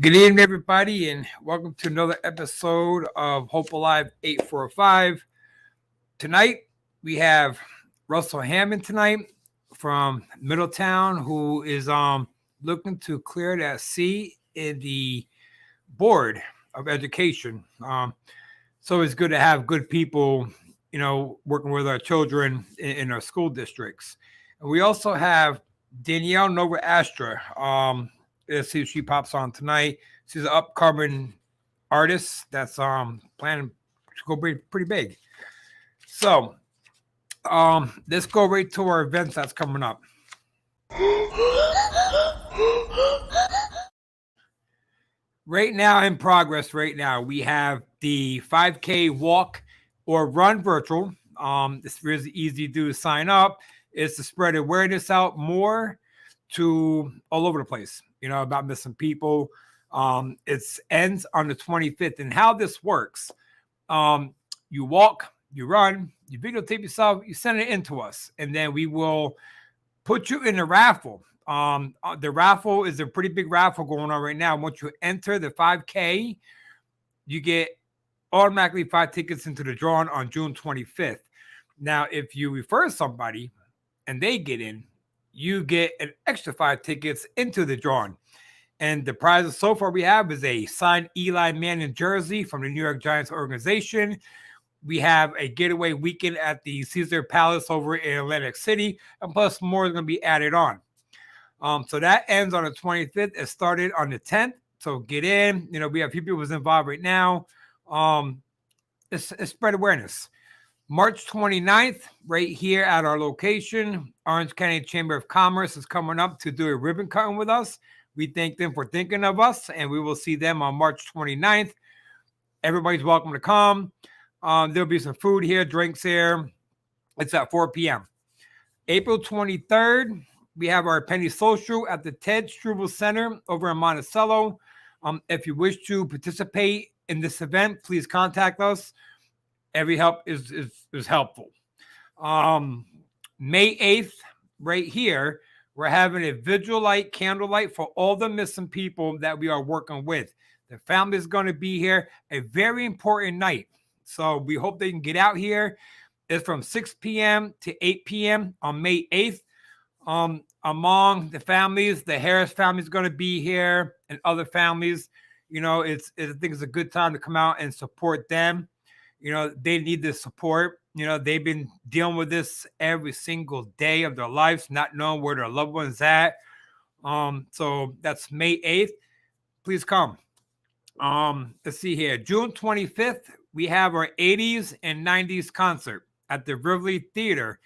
Good evening, everybody, and welcome to another episode of Hope Alive 845. Tonight, we have Russell Hammond tonight from Middletown, who is looking to clear that seat in the Board of Education. So it's good to have good people, working with our children in our school districts. And we also have Danielle Nova Astra. Let's see if she pops on tonight. She's an upcoming artist that's planning to go pretty big. So let's go right to our events that's coming up. Right now in progress, we have the 5K walk or run virtual. It's really easy to do to sign up. It's to spread awareness out more to all over the place, about missing people. It ends on the 25th. And how this works, you walk, you run, you videotape yourself, you send it in to us, and then we will put you in a raffle. The raffle is a pretty big raffle going on right now. Once you enter the 5K, you get automatically 5 tickets into the drawing on June 25th. Now, if you refer somebody and they get in, you get an extra 5 tickets into the drawing. And the prizes so far we have is a signed Eli Manning jersey from the New York Giants organization. We have a getaway weekend at the Caesar Palace over in Atlantic City, and plus more is going to be added on. So that ends on the 25th. It started on the 10th. So get in. We have a few people involved right now. It's spread awareness. March 29th, right here at our location, Orange County Chamber of Commerce is coming up to do a ribbon cutting with us. We thank them for thinking of us, and we will see them on March 29th. Everybody's welcome to come. There'll be some food here, drinks here. It's at 4 p.m. April 23rd, we have our Penny Social at the Ted Struble Center over in Monticello. If you wish to participate in this event, please contact us. Every help is helpful. May 8th, right here, we're having a vigil light, candlelight for all the missing people that we are working with. The family is going to be here. A very important night. So we hope they can get out here. It's from 6 p.m. to 8 p.m. on May 8th. Among the families, the Harris family is going to be here and other families. I think it's a good time to come out and support them. They need the support. They've been dealing with this every single day of their lives, not knowing where their loved one's at. So that's May 8th. Please come. Let's see here. June 25th, we have our 80s and 90s concert at the Rivoli Theater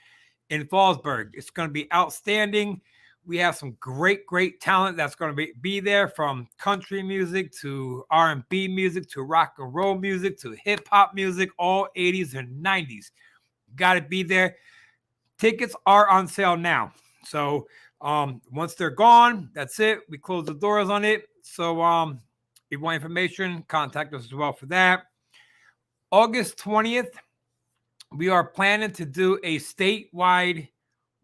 in Fallsburg. It's going to be outstanding. We have some great talent that's going to be there, from country music to R&B music to rock and roll music to hip hop music, all 80s and 90s. Got to be there. Tickets are on sale now. So once they're gone, that's it. We close the doors on it. So if you want information, contact us as well for that. August 20th, we are planning to do a statewide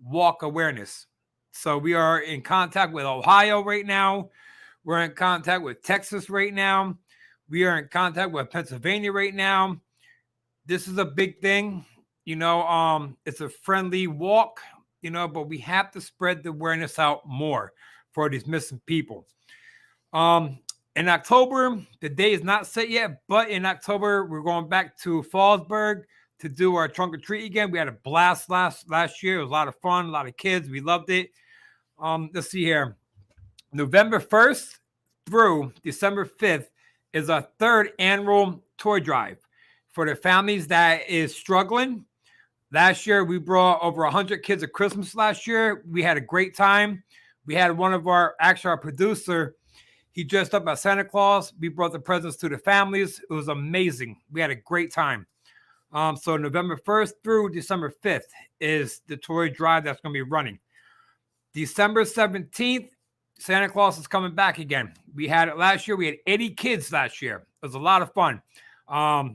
walk awareness. So we are in contact with Ohio right now. We're in contact with Texas right now. We are in contact with Pennsylvania right now. This is a big thing. It's a friendly walk, but we have to spread the awareness out more for these missing people. In October, the day is not set yet, but in October, we're going back to Fallsburg to do our trunk or treat again. We had a blast last year. It was a lot of fun, a lot of kids. We loved it. Let's see here. November 1st through December 5th is our third annual toy drive for the families that is struggling. Last year, we brought over 100 kids at Christmas last year. We had a great time. We had our producer, he dressed up as Santa Claus. We brought the presents to the families. It was amazing. We had a great time. So November 1st through December 5th is the toy drive that's going to be running. December 17th, Santa Claus is coming back again. We had it last year. We had 80 kids last year. It was a lot of fun. A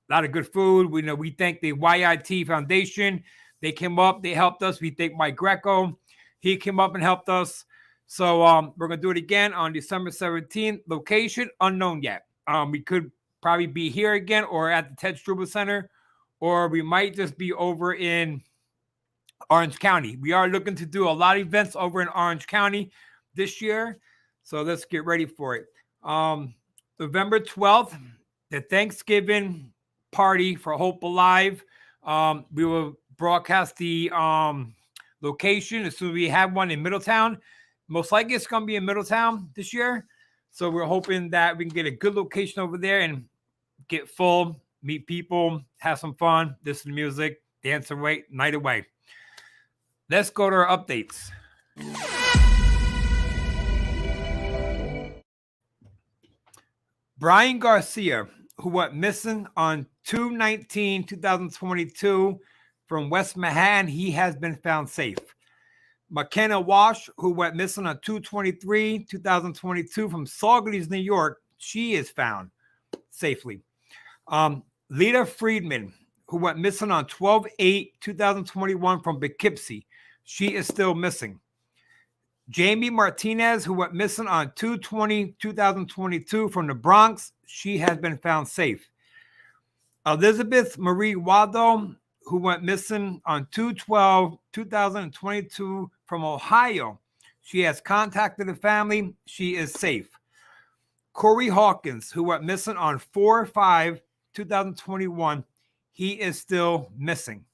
lot of good food. We thank the YIT Foundation. They came up. They helped us. We thank Mike Greco. He came up and helped us. So we're gonna do it again on December 17th. Location unknown yet. We could probably be here again or at the Ted Struble Center, or we might just be over in Orange County. We are looking to do a lot of events over in Orange County this year, so let's get ready for it. November 12th, the Thanksgiving party for Hope Alive. We will broadcast the location as soon as we have one in Middletown. Most likely it's going to be in Middletown this year. So we're hoping that we can get a good location over there and get full, meet people, have some fun, listen to music, dance away, night away. Let's go to our updates. Brian Garcia, who went missing on 2/19/2022 from West Manhattan, he has been found safe. McKenna Walsh, who went missing on 2/23/2022 from Saugerties, New York, she is found safely. Lita Friedman, who went missing on 12/8/2021 from Poughkeepsie, she is still missing. Jamie Martinez, who went missing on 2/20/2022 from the Bronx, she has been found safe. Elizabeth Marie Waldo, who went missing on 2/12/2022 from Ohio, she has contacted the family. She is safe. Corey Hawkins, who went missing on 4/5/2021, he is still missing.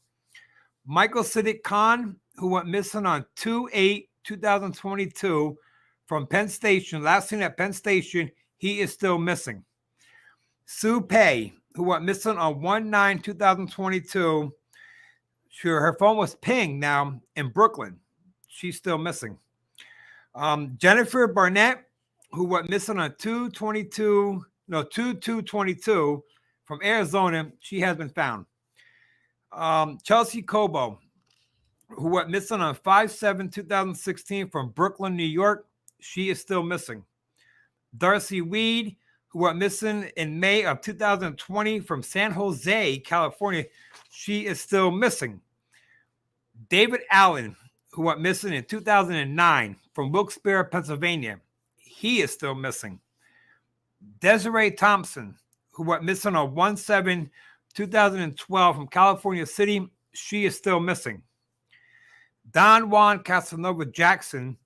Michael Siddiq Khan, who went missing on 2/8/2022 from Penn Station, last seen at Penn Station, he is still missing. Sue Pei, who went missing on 1/9/2022, her phone was pinged now in Brooklyn. She's still missing. Jennifer Barnett, who went missing on 2/2/22 from Arizona, she has been found. Chelsea Cobo, who went missing on 5/7/2016 from Brooklyn, New York, she is still missing. Darcy Weed, who went missing in May of 2020 from San Jose, California, she is still missing. David Allen, who went missing in 2009 from Wilkes-Barre, Pennsylvania, he is still missing. Desiree Thompson, who went missing on 1/7/2012 from California City, she is still missing. Don Juan Casanova Jackson,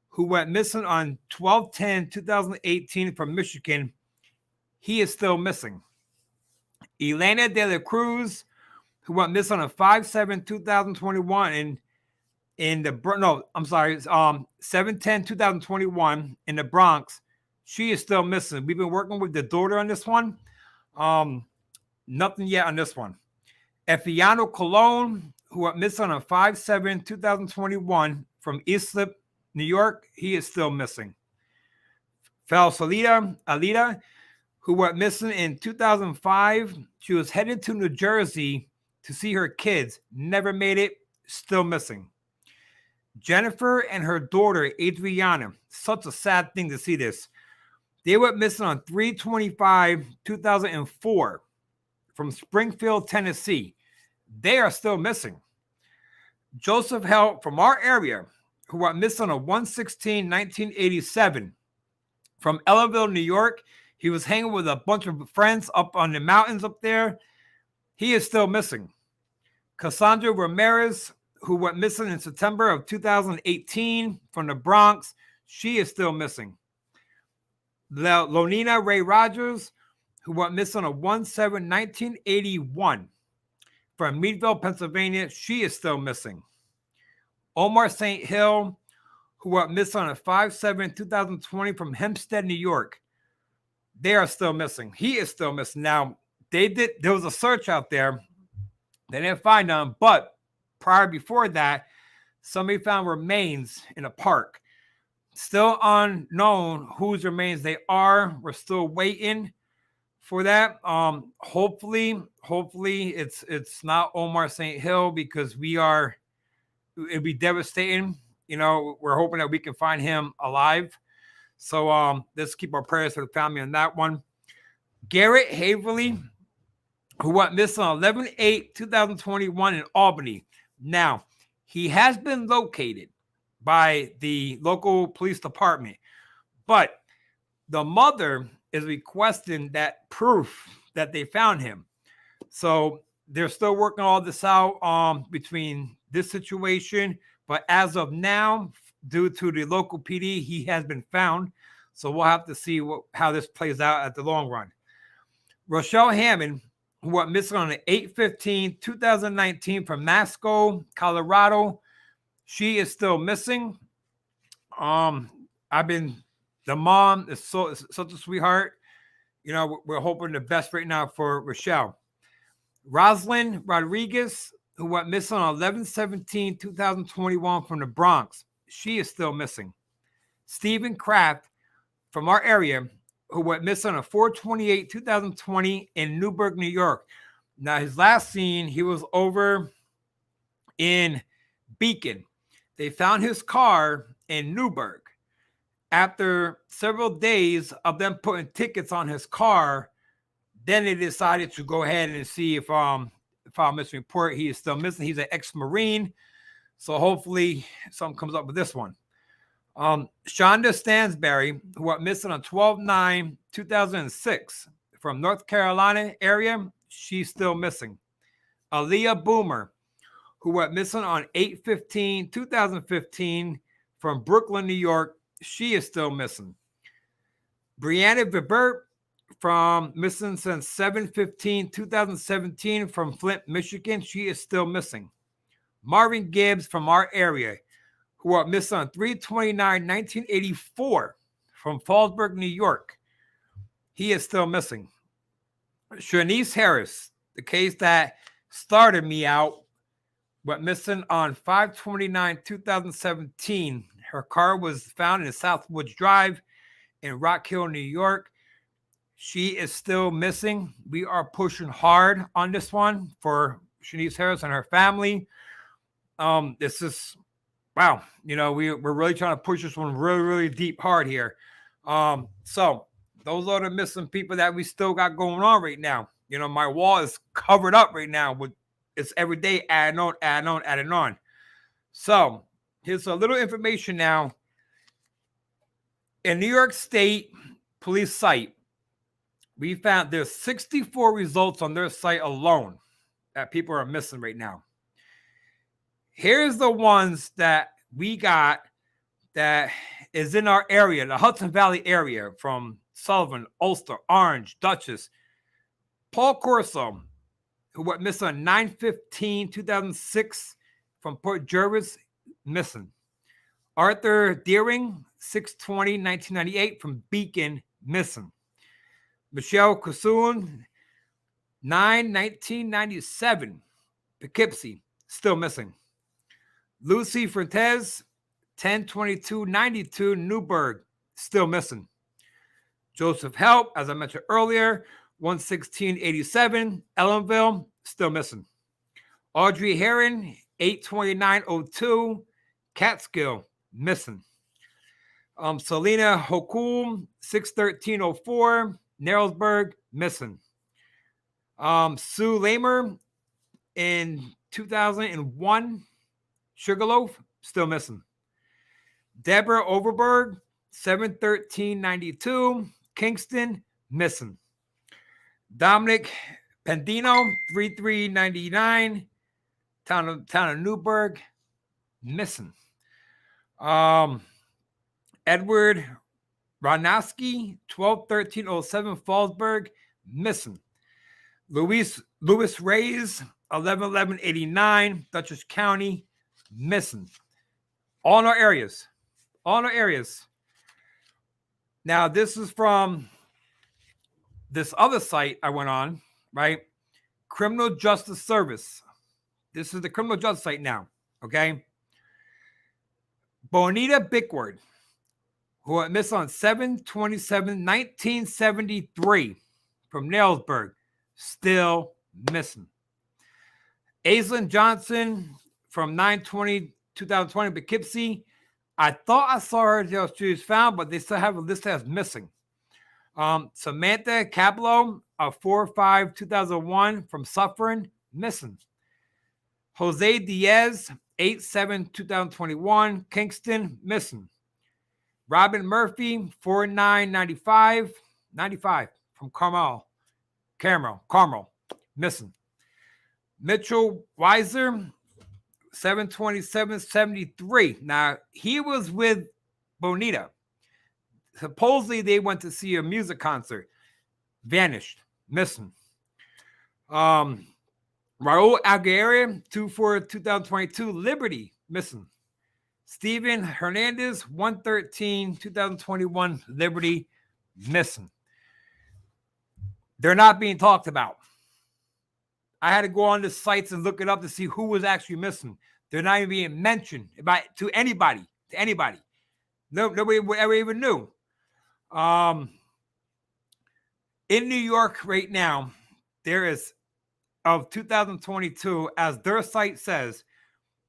who went missing on 12/10/2018 from Michigan, he is still missing. Elena De La Cruz, who went missing on 5/7/2021 in the 7/10/2021 in the Bronx, she is still missing. We've been working with the daughter on this one. Nothing yet on this one. Efiano Colon, who went missing on 5/7/2021 from Islip, New York, he is still missing. Alita, who went missing in 2005, she was headed to New Jersey to see her kids, never made it, still missing. Jennifer and her daughter, Adriana, such a sad thing to see this. They went missing on 3/25/2004 from Springfield, Tennessee. They are still missing. Joseph Hell from our area, who went missing on 1/16/1987 from Ellenville, New York. He was hanging with a bunch of friends up on the mountains up there. He is still missing. Cassandra Ramirez, who went missing in September of 2018 from the Bronx, she is still missing. Lonina Ray Rogers, who went missing on 1/7/1981 from Meadville, Pennsylvania, she is still missing. Omar St. Hill, who went missing on 5/7/2020 from Hempstead, New York, they are still missing. He is still missing. Now, there was a search out there. They didn't find them, but before that, somebody found remains in a park. Still unknown whose remains they are. We're still waiting for that. Hopefully it's not Omar St. Hill, because it'd be devastating. You know, we're hoping that we can find him alive. So let's keep our prayers for the family on that one. Garrett Haverly, who went missing on 11/8/2021 in Albany. Now, he has been located, by the local police department. But the mother is requesting that proof that they found him. So they're still working all this out between this situation. But as of now, due to the local PD, he has been found. So we'll have to see how this plays out at the long run. Rochelle Hammond, who went missing on 8/15/2019 from Masco, Colorado, she is still missing. The mom is such a sweetheart. You know, we're hoping the best right now for Rochelle. Rosalind Rodriguez, who went missing on 11/17/2021 from the Bronx, she is still missing. Stephen Kraft from our area, who went missing on 4/28/2020 in Newburgh, New York. Now, his last seen, he was over in Beacon. They found his car in Newburgh. After several days of them putting tickets on his car, then they decided to go ahead and see if file a missing report. He is still missing. He's an ex-Marine. So hopefully something comes up with this one. Shonda Stansberry, who went missing on 12/9/2006 from North Carolina area, she's still missing. Aaliyah Boomer, who went missing on 8/15/2015 from Brooklyn, New York, she is still missing. Brianna Vibert, from missing since 7/15/2017 from Flint, Michigan, she is still missing. Marvin Gibbs from our area, who went missing on 3/29/1984 from Fallsburg, New York, he is still missing. Shanice Harris, the case that started me out, went missing on 5/29/2017. Her car was found in Southwoods Drive in Rock Hill, New York. She is still missing. We are pushing hard on this one for Shanice Harris and her family. This is, wow, you know, we're really trying to push this one really, really deep hard here. So those are the missing people that we still got going on right now. You know, my wall is covered up right now with it's every day adding on. So here's a little information now. In New York State police site, we found there's 64 results on their site alone that people are missing right now. Here's the ones that we got that is in our area, the Hudson Valley area, from Sullivan, Ulster, Orange, Dutchess. Paul Corso, who went missing on 9/15/2006 from Port Jervis, missing. Arthur Deering, 6/20/1998 from Beacon, missing. Michelle Kusun, 9/1997, Poughkeepsie, still missing. Lucy Fuentes, 10/22/92, Newburgh, still missing. Joseph Help, as I mentioned earlier, 1/16/87, Ellenville, still missing. Audrey Heron, 8/29/02, Catskill, missing. Selena Hokum, 6/13/04, Narrowsburg, missing. Sue Lamer in 2001, Sugarloaf, still missing. Deborah Overberg, 7/13/92, Kingston, missing. Dominic Pendino, 3/3/99, town of Newburgh, missing. Edward Ronowski, 12/13/07, Fallsburg, missing. Louis Reyes, 11/11/89, Dutchess County, missing. All in our areas. Now, this is from this other site I went on, right? Criminal Justice Service. This is the criminal justice site now, okay? Bonita Bickward, who went missing on 7/27/1973 from Nailsburg, still missing. Aislinn Johnson from 9/20/2020, Poughkeepsie. I thought I saw her. She was found, but they still have a list as missing. Samantha Cablo of 4/5/2001 from Suffern, missing. Jose Diaz 8/7/2021, Kingston, missing. Robin Murphy, 4/9/95 from Carmel, missing. Mitchell Weiser, 7/27/73. Now, he was with Bonita. Supposedly, they went to see a music concert. Vanished, missing. Raul Aguirre, 2/4/2022, Liberty, missing. Steven Hernandez, 1/13/2021, Liberty, missing. They're not being talked about. I had to go on the sites and look it up to see who was actually missing. They're not even being mentioned to anybody. No, nobody ever even knew. In New York right now, there is, of 2022, as their site says,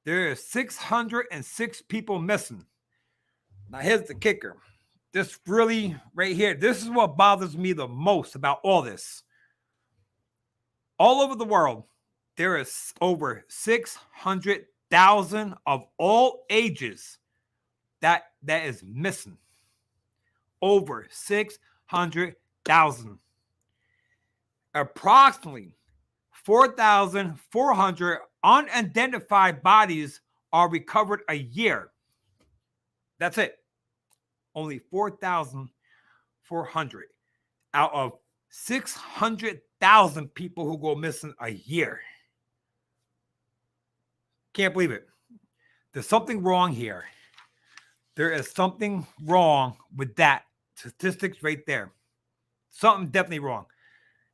there is 606 people missing. Now, here's the kicker. This really, right here, this is what bothers me the most about all this. All over the world, there is over 600,000 of all ages that is missing. Over 600,000. Approximately 4,400 unidentified bodies are recovered a year. That's it. Only 4,400 out of 600,000 people who go missing a year. Can't believe it. There's something wrong here. There is something wrong with that statistics right there. Something definitely wrong.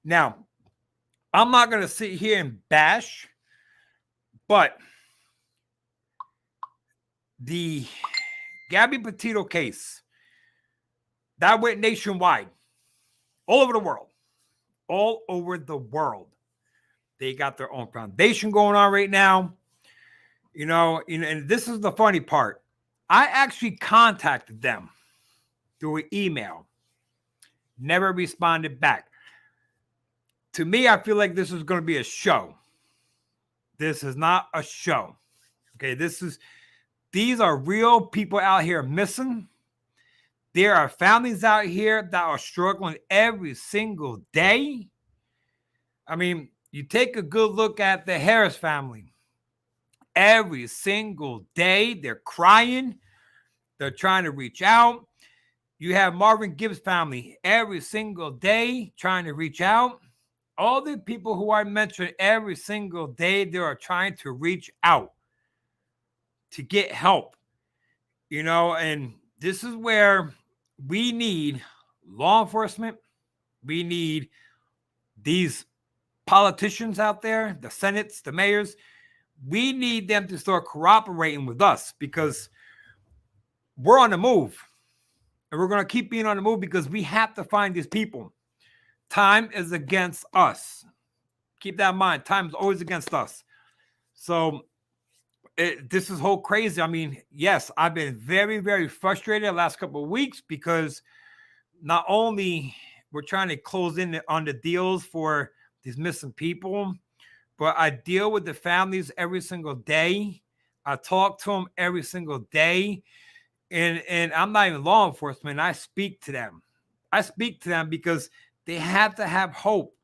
Now, I'm not going to sit here and bash, but the Gabby Petito case, that went nationwide, all over the world. All over the world. They got their own foundation going on right now. And this is the funny part. I actually contacted them through an email. Never responded back. To me, I feel like this is going to be a show. This is not a show. Okay, these are real people out here missing. There are families out here that are struggling every single day. I mean, you take a good look at the Harris family. Every single day, they're crying. They're trying to reach out. You have Marvin Gibbs' family every single day trying to reach out. All the people who I mentioned every single day, they are trying to reach out to get help. And this is where we need law enforcement. We need these politicians out there, the senates, the mayors. We need them to start cooperating with us because we're on the move. And we're going to keep being on the move because we have to find these people. Time is against us. Keep that in mind. Time is always against us. So this is whole crazy. I mean, yes, I've been very, very frustrated the last couple of weeks because not only we're trying to close in on the deals for these missing people, but I deal with the families every single day. I talk to them every single day. And I'm not even law enforcement. I speak to them. I speak to them because they have to have hope.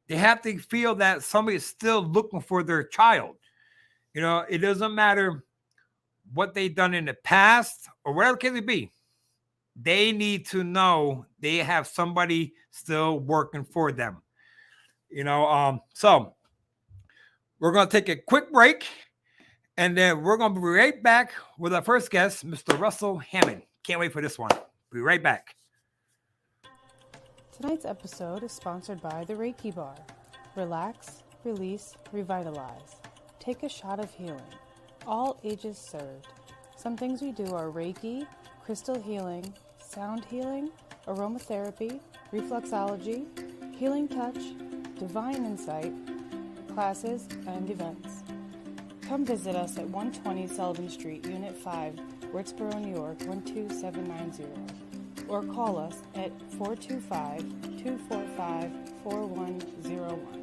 They have to feel that somebody is still looking for their child. It doesn't matter what they've done in the past or whatever it may be. They need to know they have somebody still working for them. So we're going to take a quick break, and then we're going to be right back with our first guest, Mr. Russell Hammond. Can't wait for this one. Be right back. Tonight's episode is sponsored by the Reiki Bar. Relax, release, revitalize. Take a shot of healing. All ages served. Some things we do are Reiki, crystal healing, sound healing, aromatherapy, reflexology, healing touch, divine insight, classes, and events. Come visit us at 120 Sullivan Street, Unit 5, Wurtsboro, New York, 12790. Or call us at 425-245-4101.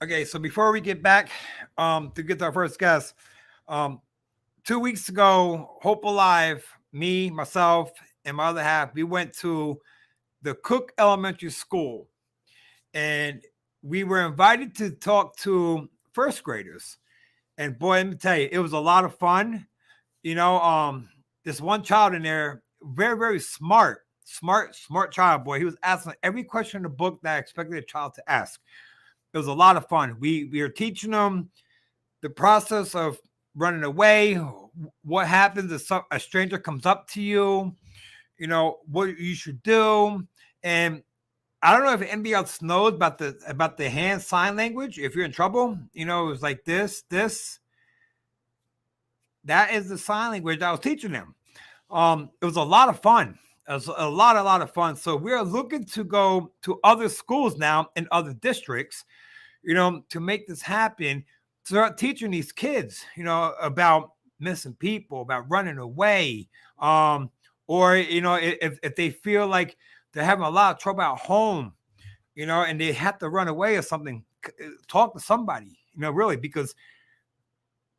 Okay, so before we get back to get to our first guest, 2 weeks ago, Hope Alive, me, myself, and my other half, we went to the Cook Elementary School, and we were invited to talk to first graders. And boy, let me tell you, it was a lot of fun. You know, this one child in there, very, very smart child, boy. He was asking every question in the book that I expected a child to ask. It was a lot of fun. We were teaching them the process of running away, what happens if a stranger comes up to you, you know, what you should do. And I don't know if anybody else knows about the hand sign language. If you're in trouble, you know, it was like this. That is the sign language I was teaching them. It was a lot of fun. It was a lot of fun. So we're looking to go to other schools now in other districts, you know, to make this happen, to start teaching these kids, you know, about missing people, about running away, or you know, if they feel like they're having a lot of trouble at home, you know, and they have to run away or something, talk to somebody, you know, really, because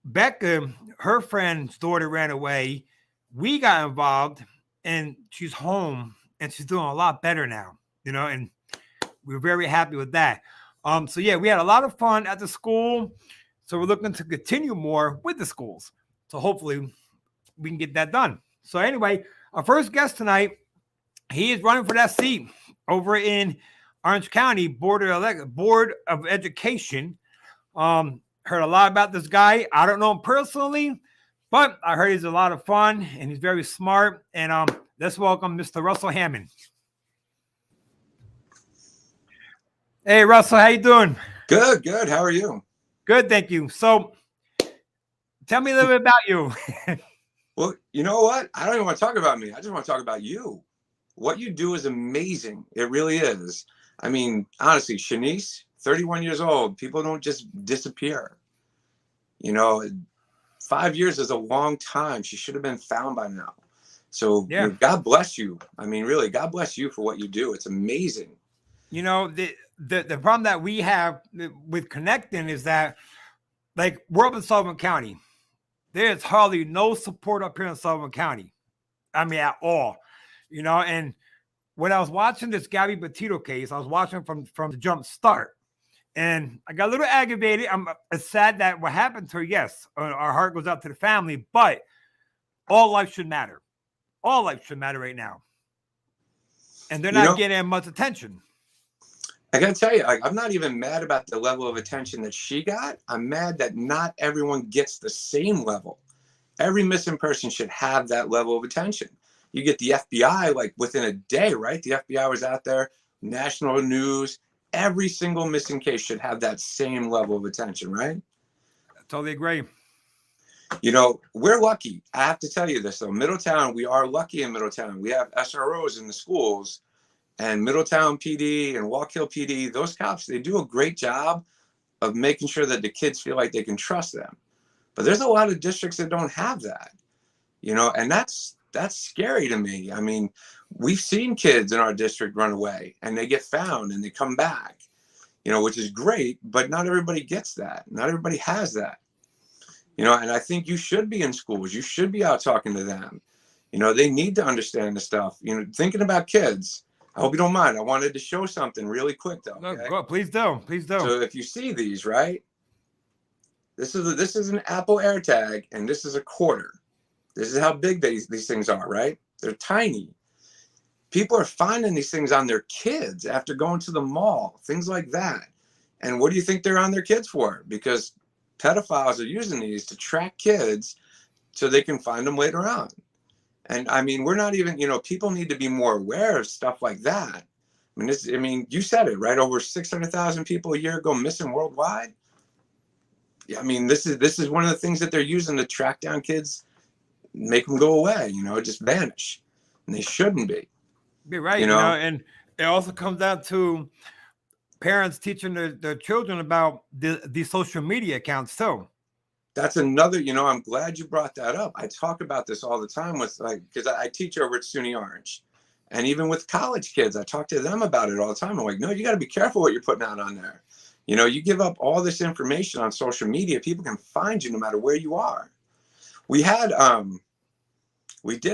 Becca, her friend's daughter ran away. We got involved, and she's home, and she's doing a lot better now, you know, and we're very happy with that. So yeah, we had a lot of fun at the school. So we're looking to continue more with the schools. So hopefully we can get that done. So anyway, our first guest tonight, he is running for that seat over in Orange County Board of Education. Heard a lot about this guy. I don't know him personally, but I heard he's a lot of fun and he's very smart. And let's welcome Mr. Russell Hammond. Hey, Russell, how you doing? Good. How are you? Good, thank you. So tell me a little bit about you. Well, you know what? I don't even want to talk about me. I just want to talk about you. What you do is amazing. It really is. I mean, honestly, Shanice, 31 years old, people don't just disappear. You know, 5 years is a long time. She should have been found by now. So yeah, God bless you. I mean, really, God bless you for what you do. It's amazing. You know, the problem that we have with connecting is that, like, we're up in Sullivan County. There's hardly no support up here in Sullivan County. I mean, at all. You know, and when I was watching this Gabby Petito case, I was watching from the jump start. And I got a little aggravated. I'm sad that what happened to her. Yes, our heart goes out to the family, but all life should matter. All life should matter right now. And they're not getting much attention. I got to tell you, I'm not even mad about the level of attention that she got. I'm mad that not everyone gets the same level. Every missing person should have that level of attention. You get the FBI like within a day, right? The FBI was out there, national news. Every single missing case should have that same level of attention, right? I totally agree. You know, we're lucky. I have to tell you this, though. Middletown, we are lucky in Middletown. We have SROs in the schools, and Middletown PD and Walk Hill PD, those cops, they do a great job of making sure that the kids feel like they can trust them. But there's a lot of districts that don't have that, you know, and that's scary to me. I mean, we've seen kids in our district run away and they get found and they come back, you know, which is great, but not everybody gets that. Not everybody has that, you know, and I think you should be in schools. You should be out talking to them. You know, they need to understand the stuff, you know, thinking about kids. I hope you don't mind. I wanted to show something really quick, though. Okay? No, please do. Please do. So if you see these, right, this is an Apple AirTag, and this is a quarter. This is how big these things are, right? They're tiny. People are finding these things on their kids after going to the mall, things like that. And what do you think they're on their kids for? Because pedophiles are using these to track kids so they can find them later on. And I mean, we're not even, you know, people need to be more aware of stuff like that. I mean, you said it, right? Over 600,000 people a year go missing worldwide. Yeah, I mean, this is one of the things that they're using to track down kids, make them go away, you know, just vanish. And they shouldn't be. Be right, you know, and it also comes down to parents teaching their children about the social media accounts too. That's another, you know, I'm glad you brought that up. I talk about this all the time with, like, because I teach over at SUNY Orange. And even with college kids, I talk to them about it all the time. I'm like, no, you got to be careful what you're putting out on there. You know, you give up all this information on social media, people can find you no matter where you are. We did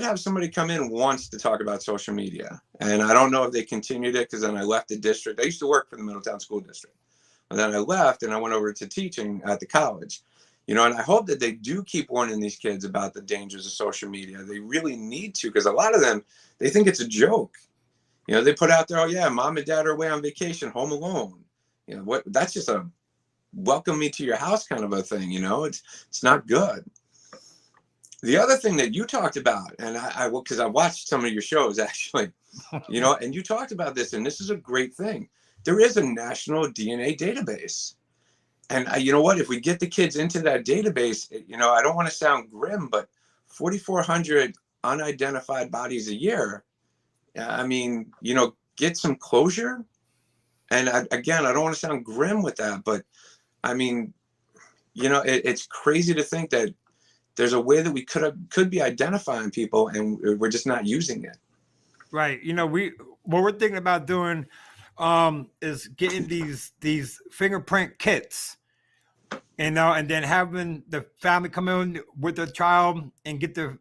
have somebody come in once to talk about social media, and I don't know if they continued it, because then I left the district. I used to work for the Middletown School District, and then I left and I went over to teaching at the college. You know, and I hope that they do keep warning these kids about the dangers of social media. They really need to, because a lot of them, they think it's a joke. You know, they put out there, oh yeah, mom and dad are away on vacation, home alone. You know, what? That's just a welcome me to your house kind of a thing. You know, it's not good. The other thing that you talked about, and because I watched some of your shows actually, you know, and you talked about this, and this is a great thing. There is a national DNA database. And you know what, if we get the kids into that database, you know, I don't want to sound grim, but 4,400 unidentified bodies a year. I mean, you know, get some closure. And again, I don't want to sound grim with that, but I mean, you know, it's crazy to think that there's a way that we could be identifying people, and we're just not using it. Right. You know, what we're thinking about doing is getting these fingerprint kits, you know, and then having the family come in with the child and get the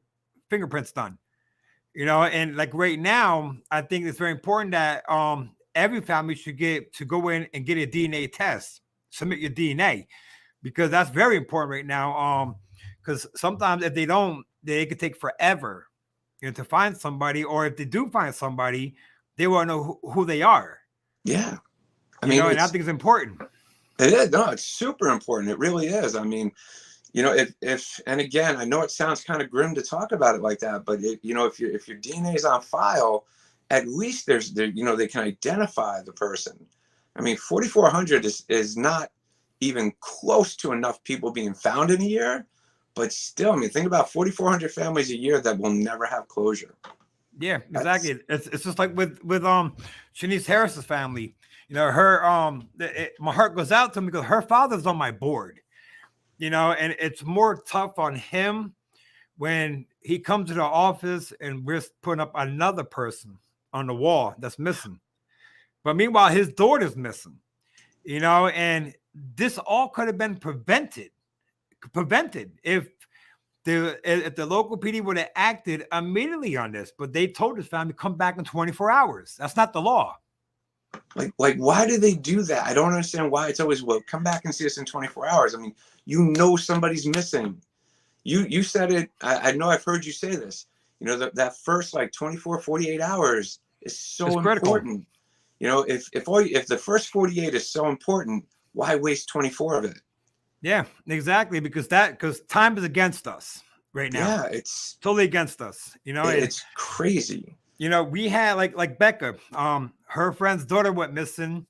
fingerprints done. You know, and like right now, I think it's very important that every family should get to go in and get a DNA test, submit your DNA, because that's very important right now. Because sometimes if they don't, they could take forever, you know, to find somebody, or if they do find somebody, they won't know who they are. Yeah, I mean, mean, and I think it's important. It is. No, it's super important. It really is. I mean, you know, if and again, I know it sounds kind of grim to talk about it like that, but you know, if your DNA is on file, at least you know, they can identify the person. I mean, 4,400 is not even close to enough people being found in a year. But still, I mean, think about 4,400 families a year that will never have closure. Yeah, exactly. It's just like with Shanice Harris's family. You know, her my heart goes out to him because her father's on my board. You know, and it's more tough on him when he comes to the office and we're putting up another person on the wall that's missing. But meanwhile, his daughter's missing. You know, and this all could have been prevented if the local PD would have acted immediately on this, but they told his family come back in 24 hours. That's not the law. Like why do they do that? I don't understand why it's always, well, come back and see us in 24 hours. I mean, you know, somebody's missing. You said it. I know I've heard you say this. You know, that first like 24, 48 hours is so important. You know, if the first 48 is so important, why waste 24 of it? Yeah, exactly. Because time is against us right now. Yeah, it's totally against us. You know, it's crazy. You know, we had like Becca, her friend's daughter went missing,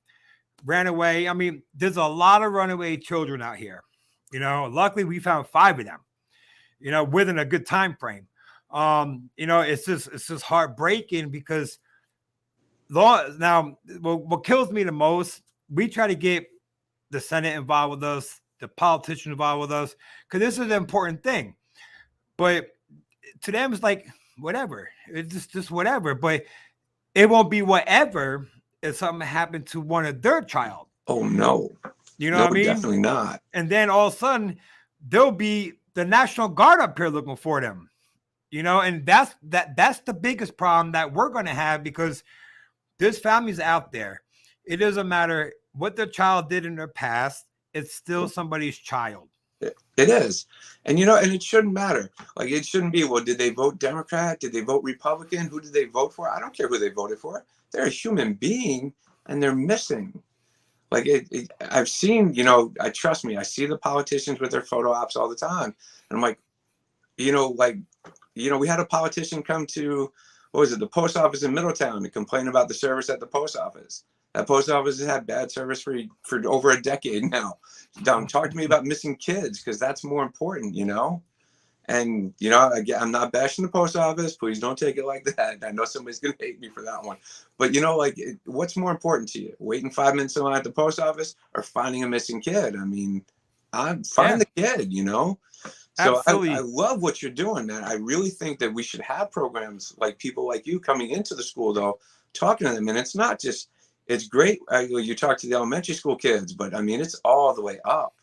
ran away. I mean, there's a lot of runaway children out here. You know, luckily we found 5 of them, you know, within a good time frame. You know, it's just heartbreaking because now what kills me the most, we try to get the Senate involved with us, the politicians involved with us, because this is an important thing. But to them, it's like, whatever. It's just whatever. But it won't be whatever if something happened to one of their child. Oh, no. You know what I mean? Definitely not. And then all of a sudden, there'll be the National Guard up here looking for them. You know, and that's the biggest problem that we're going to have, because there's families out there. It doesn't matter what their child did in their past. It's still somebody's child. It is. And, you know, and it shouldn't matter. Like, it shouldn't be, well, did they vote Democrat? Did they vote Republican? Who did they vote for? I don't care who they voted for. They're a human being and they're missing. Like, I've seen, you know, trust me, I see the politicians with their photo ops all the time. And I'm like, you know, we had a politician come to, the post office in Middletown to complain about the service at the post office. That post office has had bad service for over a decade now. Talk to me about missing kids, because that's more important, you know? And, you know, again, I'm not bashing the post office. Please don't take it like that. I know somebody's going to hate me for that one. But, you know, like, what's more important to you? Waiting 5 minutes in line at the post office or finding a missing kid? I mean, find the kid, you know? So I love what you're doing, man. I really think that we should have programs like people like you coming into the school, though, talking to them. And it's not just it's great. You talk to the elementary school kids, but I mean, it's all the way up.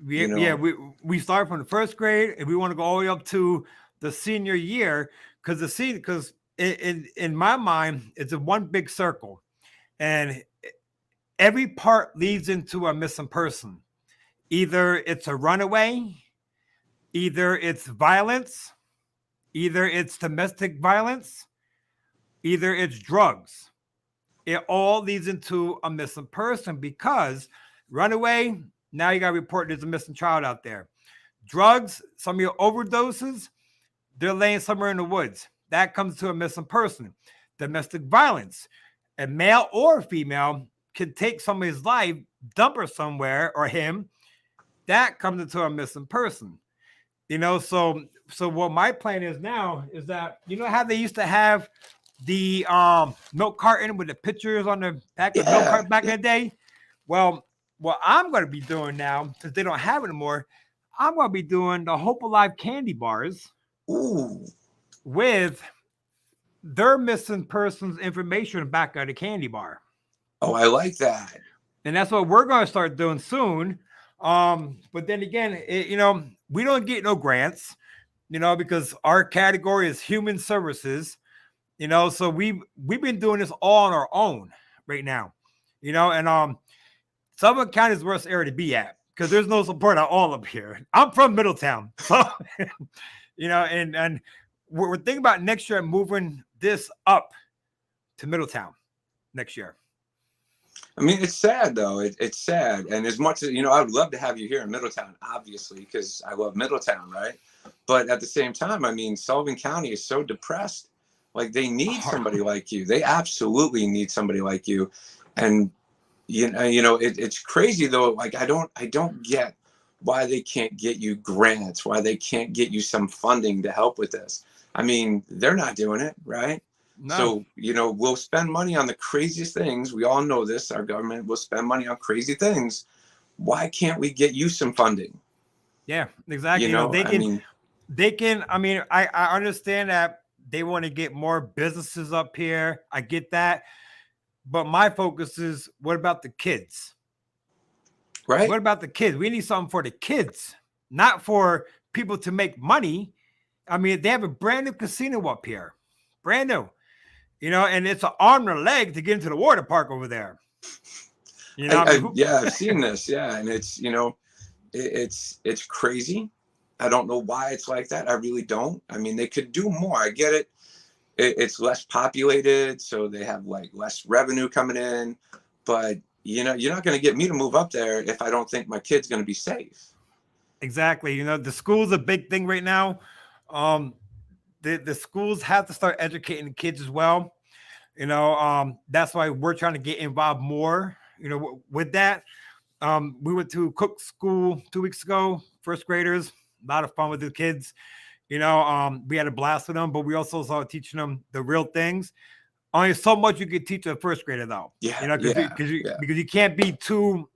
Yeah, we start from the first grade and we want to go all the way up to the senior year because in my mind it's a one big circle, and every part leads into a missing person. Either it's a runaway, either it's violence, either it's domestic violence, either it's drugs. It all leads into a missing person because runaway, now you got to report there's a missing child out there. Drugs, some of your overdoses, they're laying somewhere in the woods. That comes to a missing person. Domestic violence, a male or female can take somebody's life, dump her somewhere or him. That comes into a missing person. So what my plan is now is that, how they used to have the milk carton with the pictures on the back of the milk carton back in the day? Well, what I'm going to be doing now, since they don't have it anymore, I'm going to be doing the Hope Alive candy bars. Ooh. With their missing person's information back of the candy bar. Oh, I like that. And that's what we're going to start doing soon. But then again, we don't get no grants, because our category is human services, so we've been doing this all on our own right now, and Suffolk County is the worst area to be at because there's no support at all up here. I'm from Middletown, so, and we're thinking about next year moving this up to Middletown next year. I mean, it's sad though. It's sad. And as much as, I would love to have you here in Middletown, obviously, because I love Middletown, right? But at the same time, I mean, Sullivan County is so depressed. Like they need somebody like you. They absolutely need somebody like you. And, it's crazy though. Like, I don't get why they can't get you grants, why they can't get you some funding to help with this. I mean, they're not doing it, right? No. So, we'll spend money on the craziest things. We all know this. Our government will spend money on crazy things. Why can't we get you some funding? Yeah, exactly. I understand that they want to get more businesses up here. I get that. But my focus is, what about the kids? Right. What about the kids? We need something for the kids, not for people to make money. I mean, they have a brand new casino up here, brand new, and it's an arm and a leg to get into the water park over there. I've seen this. Yeah. And it's, it's crazy. I don't know why it's like that. I really don't. I mean, they could do more. I get it. It's less populated, so they have like less revenue coming in. But, you're not going to get me to move up there if I don't think my kid's going to be safe. Exactly. The school's a big thing right now. The schools have to start educating the kids as well. That's why we're trying to get involved more, with that. We went to Cook School 2 weeks ago, first graders, a lot of fun with the kids. We had a blast with them, but we also started teaching them the real things. Only so much you could teach a first grader though. Yeah. Because you can't be too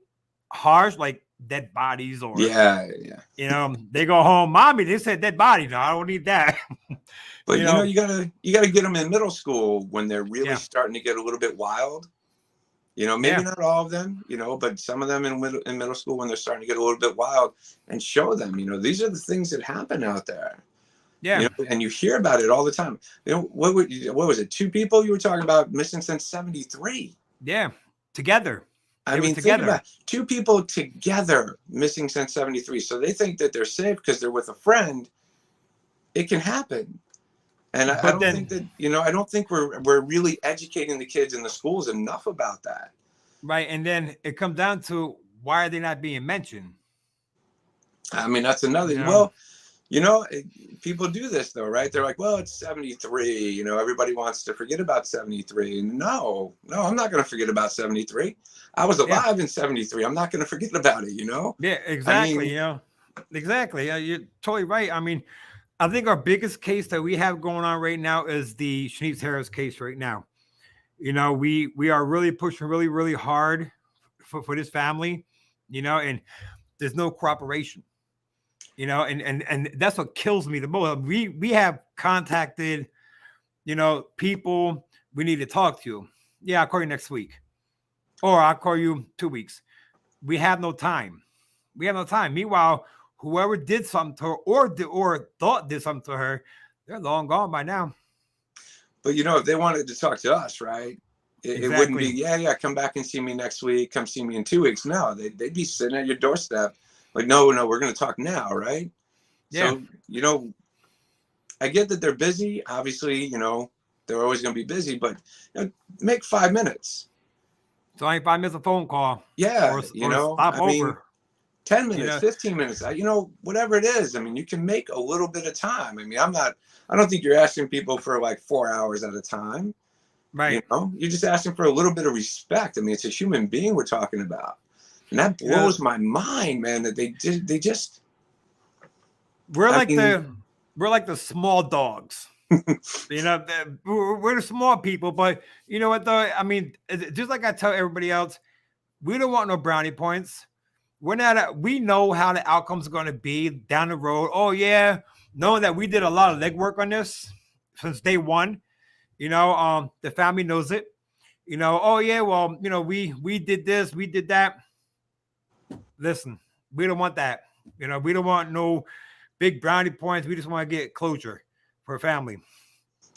harsh, like dead bodies or they go home, mommy, they said dead body. No, I don't need that. But you gotta get them in middle school when they're really starting to get a little bit wild. Maybe not all of them, but some of them in middle school when they're starting to get a little bit wild, and show them, these are the things that happen out there. Yeah. And you hear about it all the time. What was it? 2 people you were talking about missing since 73? Yeah. Together. I mean, think about 2 people together missing since 73. So they think that they're safe because they're with a friend. It can happen. And I don't think that, I don't think we're really educating the kids in the schools enough about that. Right. And then it comes down to, why are they not being mentioned? I mean, that's another, people do this though, right? They're like, well, it's 73, everybody wants to forget about 73. And no, I'm not going to forget about 73. I was alive in 73. I'm not going to forget about it, Yeah, exactly. Exactly. You're totally right. I mean, I think our biggest case that we have going on right now is the Shanice Harris case right now. We are really pushing really, really hard for this family, and there's no cooperation, and that's what kills me the most. We have contacted, people we need to talk to. Yeah, I'll call you next week. Or I'll call you 2 weeks. We have no time. We have no time. Meanwhile, whoever did something to her or thought did something to her, they're long gone by now. But if they wanted to talk to us, right? It wouldn't be, Exactly. yeah, come back and see me next week. Come see me in 2 weeks. No, they'd be sitting at your doorstep. Like, no, we're going to talk now, right? Yeah. So, I get that they're busy. Obviously, they're always going to be busy, but make 5 minutes. So if I miss a phone call, Yeah, or stop I mean, over, 10 minutes, you know, 15 minutes, whatever it is. I mean, you can make a little bit of time. I mean, I don't think you're asking people for like 4 hours at a time. right? You're just asking for a little bit of respect. I mean, it's a human being we're talking about. And that blows my mind, man, that they just, We're I like mean, the small dogs. We're the small people, but you know what though? I mean, just like I tell everybody else, we don't want no brownie points. We know how the outcome's going to be down the road. Oh yeah, knowing that we did a lot of legwork on this since day one. The family knows it. Oh yeah, well, we did this, we did that. Listen, we don't want that. We don't want no big brownie points. We just want to get closure for a family.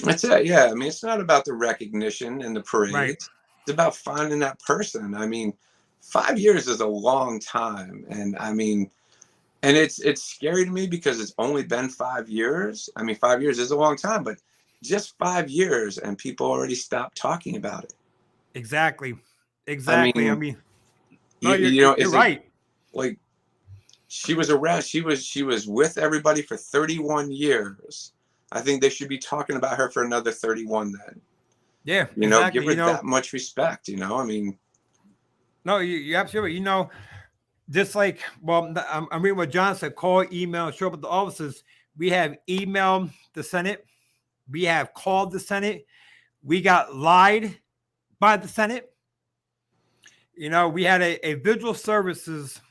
that's it. Yeah. I mean, it's not about the recognition and the Right. parades. It's about finding that person. I mean, 5 years is a long time. And I mean, and it's scary to me because it's only been 5 years. I mean, 5 years is a long time, but just 5 years and people already stopped talking about it. Exactly. I Exactly. I mean, mean, no, you're is it right. like she was around? She was with everybody for 31 years. I think they should be talking about her for another 31 then. Yeah, Give exactly. her that much respect. I mean, No, you're absolutely. Just like, well, I'm reading what John said: call, email, show up at the offices. We have emailed the Senate. We have called the Senate. We got lied by the Senate. We had a visual services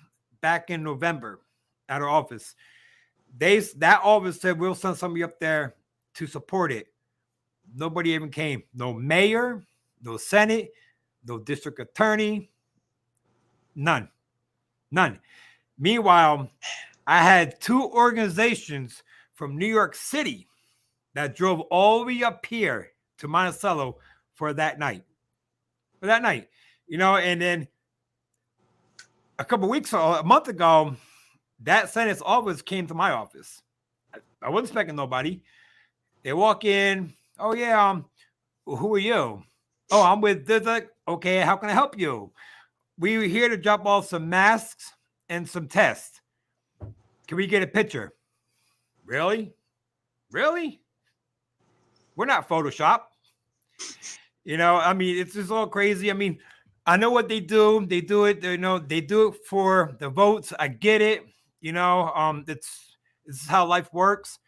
back in November at our office. That office said we'll send somebody up there to support it. Nobody even came. No mayor, no Senate, no district attorney, none. Meanwhile, I had two organizations from New York City that drove all the way up here to Monticello for that night. And then a month ago, that Senate's office came to my office. I wasn't expecting nobody. They walk in. Oh yeah, who are you? Oh, I'm with this. Okay, how can I help you? We were here to drop off some masks and some tests. Can we get a picture? Really? We're not Photoshop. I mean, it's just all crazy. I mean, I know what they do. They do it. They do it for the votes. I get it. It's how life works.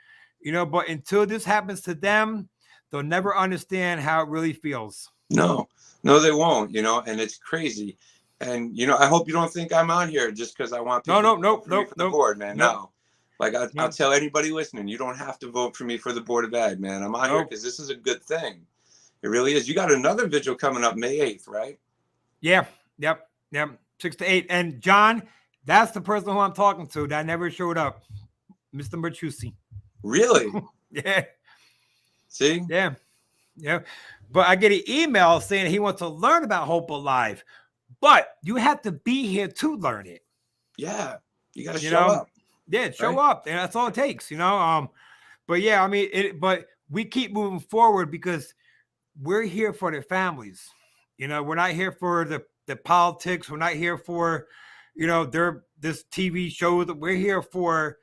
But until this happens to them, they'll never understand how it really feels. no, they won't. And it's crazy. And I hope you don't think I'm on here just because I want people to vote for me for the board, man. No. Like I'll tell anybody listening, you don't have to vote for me for the Board of Ed, man. I'm on here because this is a good thing. It really is. You got another vigil coming up May 8th, right? Yeah. Yep. 6 to 8. And John, that's the person who I'm talking to that never showed up. Mr. Merchusi. Really? Yeah. See? Yeah. But I get an email saying he wants to learn about Hope Alive. But you have to be here to learn it. Yeah. You got to show up. Yeah, show up. And that's all it takes, But yeah, I mean, but we keep moving forward because we're here for the families. We're not here for the politics. We're not here for, this TV show. That we're here for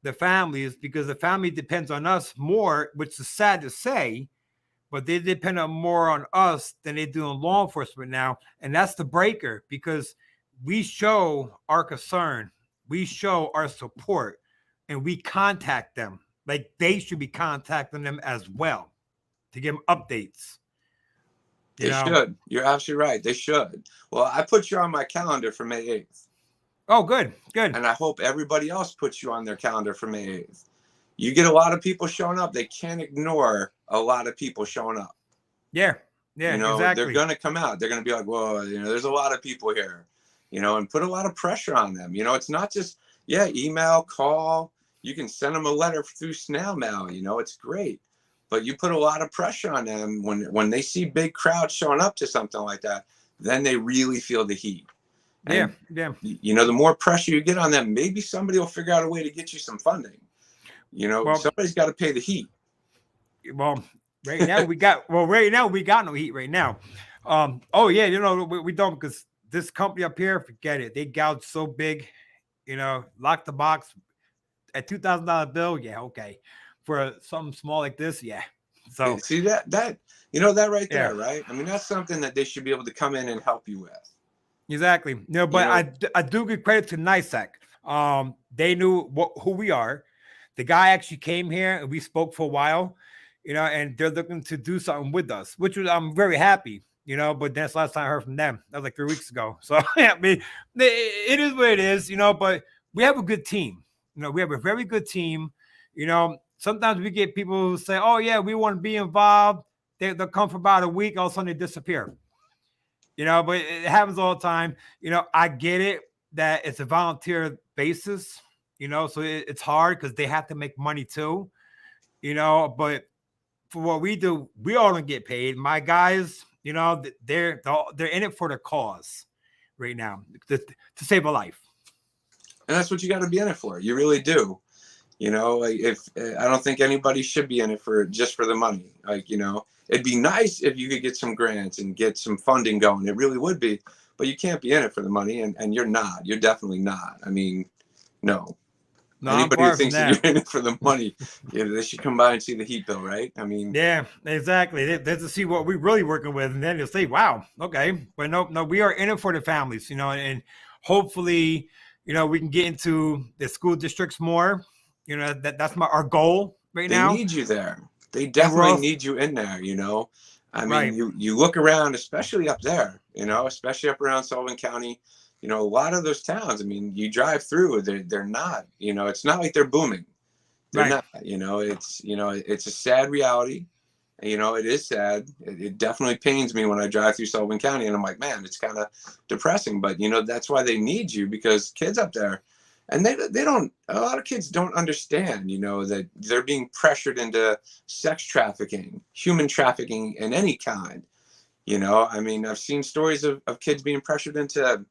the families because the family depends on us more, which is sad to say, but they depend on more on us than they do on law enforcement now. And that's the breaker because we show our concern. We show our support and we contact them like they should be contacting them as well to give them updates. They should. You're absolutely right. They should. Well, I put you on my calendar for May 8th. Oh, good. And I hope everybody else puts you on their calendar for May 8th. You get a lot of people showing up. They can't ignore a lot of people showing up. Yeah. Yeah, They're exactly. going to come out. They're going to be like, whoa, there's a lot of people here, and put a lot of pressure on them. It's not just, email, call. You can send them a letter through snail mail. It's great. But you put a lot of pressure on them when they see big crowds showing up to something like that, then they really feel the heat. Yeah, And, yeah. the more pressure you get on them, maybe somebody will figure out a way to get you some funding. Well, Somebody's got to pay the heat. Well, right now we got no heat right now. Oh yeah, we don't, because this company up here, forget it. They gouged so big, lock the box at $2,000 bill. Yeah, okay. For something small like this, yeah. So see that that right yeah, there, right? I mean, that's something that they should be able to come in and help you with. exactly. But I do give credit to NISAC. They knew who we are. The guy actually came here and we spoke for a while, and they're looking to do something with us, which I'm very happy, but that's the last time I heard from them. That was like 3 weeks ago. So I mean, it is what it is, but we have a good team. We have a very good team. Sometimes we get people who say, oh yeah, we want to be involved. They'll come for about a week, all of a sudden they disappear. But it happens all the time. I get it that it's a volunteer basis, so it's hard because they have to make money too, but for what we do, we all don't get paid. My guys, they're in it for the cause right now to save a life. And that's what you got to be in it for. You really do. If I don't think anybody should be in it just for the money. It'd be nice if you could get some grants and get some funding going. It really would be, but you can't be in it for the money, and you're not. You're definitely not. I mean, no. Anybody who thinks that you're in it for the money, they should come by and see the heat bill, right? I mean, yeah, exactly. They to see what we're really working with, and then they'll say, "Wow, okay." But no, we are in it for the families, and hopefully, we can get into the school districts more. That's our goal right now. They need you there. They definitely need you in there. I mean, you look around, especially up there. Especially up around Sullivan County. A lot of those towns, I mean, you drive through, they're not, it's not like they're booming. They're not, it's a sad reality. It is sad. It definitely pains me when I drive through Sullivan County and I'm like, man, it's kind of depressing, but that's why they need you, because kids up there, and a lot of kids don't understand, that they're being pressured into sex trafficking, human trafficking in any kind. I mean, I've seen stories of kids being pressured into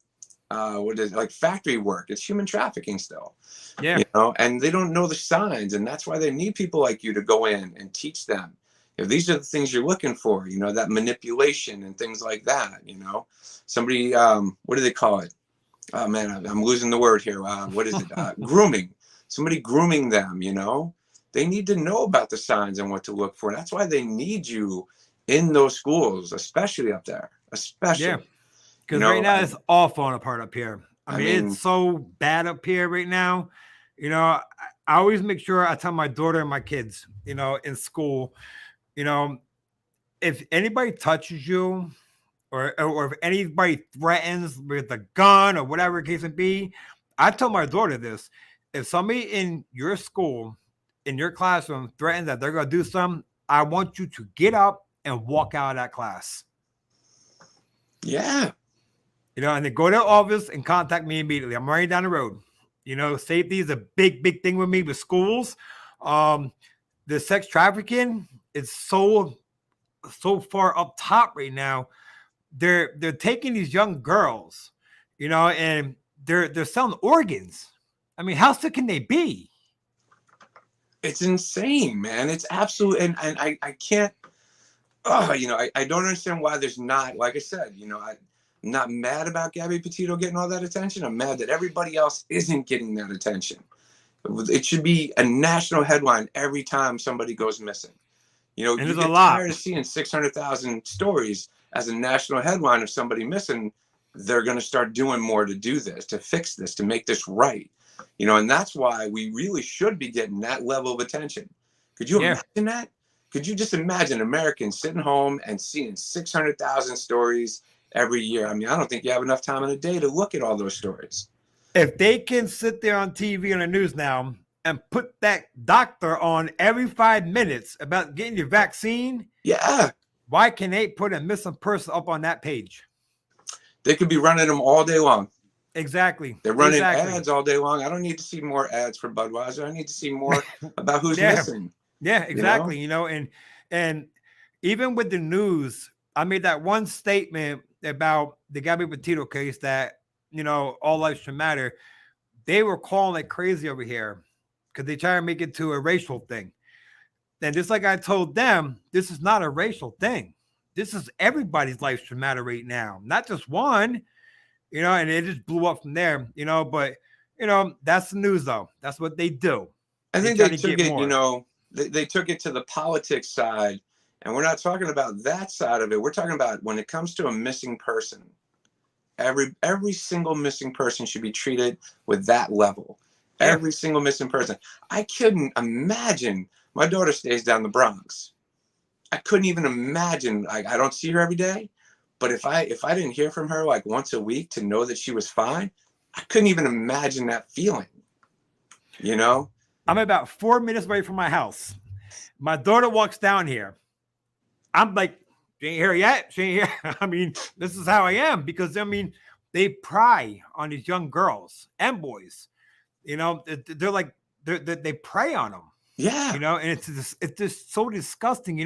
like factory work. It's human trafficking still. Yeah. And they don't know the signs, and that's why they need people like you to go in and teach them. If these are the things you're looking for, that manipulation and things like that. Somebody, what do they call it? Oh man, I'm losing the word here. What is it? Grooming. Somebody grooming them. They need to know about the signs and what to look for. That's why they need you in those schools, especially up there. Especially. Yeah. Because right now it's all falling apart up here. I mean, it's so bad up here right now. I always make sure I tell my daughter and my kids, in school, if anybody touches you or if anybody threatens with a gun or whatever the case may be, I tell my daughter this. If somebody in your school, in your classroom, threatens that they're going to do something, I want you to get up and walk out of that class. Yeah. And then go to the office and contact me immediately. I'm right down the road. Safety is a big, big thing with me with schools. The sex trafficking is so far up top right now. They're taking these young girls, and they're selling organs. I mean, how sick can they be? It's insane, man. It's absolute, and I can't. I don't understand why there's not. Like I said, I'm not mad about Gabby Petito getting all that attention. I'm mad that everybody else isn't getting that attention. It should be a national headline every time somebody goes missing. You get tired of seeing 600,000 stories as a national headline of somebody missing. They're going to start doing more to do this, to fix this, to make this right. And that's why we really should be getting that level of attention. Could you imagine that? Could you just imagine Americans sitting home and seeing 600,000 stories every year? I mean, I don't think you have enough time in a day to look at all those stories. If they can sit there on TV and the news now and put that doctor on every 5 minutes about getting your vaccine. Yeah. Why can they put a missing person up on that page? They could be running them all day long. Exactly. They're running exactly. ads all day long. I don't need to see more ads for Budweiser. I need to see more about who's Yeah. missing. Yeah, exactly. And even with the news, I made that one statement about the Gabby Petito case that, all lives should matter. They were calling it crazy over here because they try to make it to a racial thing. And just like I told them, this is not a racial thing. This is everybody's life should matter right now, not just one, and it just blew up from there, but, that's the news though. That's what they do. I think they took it, they took it to the politics side, and we're not talking about that side of it. We're talking about when it comes to a missing person, every single missing person should be treated with that level. Yeah. Every single missing person. I couldn't imagine. My daughter stays down the Bronx. I couldn't even imagine. Like, I don't see her every day, but if I didn't hear from her like once a week to know that she was fine, I couldn't even imagine that feeling. I'm about 4 minutes away from my house. My daughter walks down here. I'm like, she ain't here yet. She ain't here. I mean, this is how I am because they pry on these young girls and boys. They're like they prey on them. Yeah. And it's just so disgusting.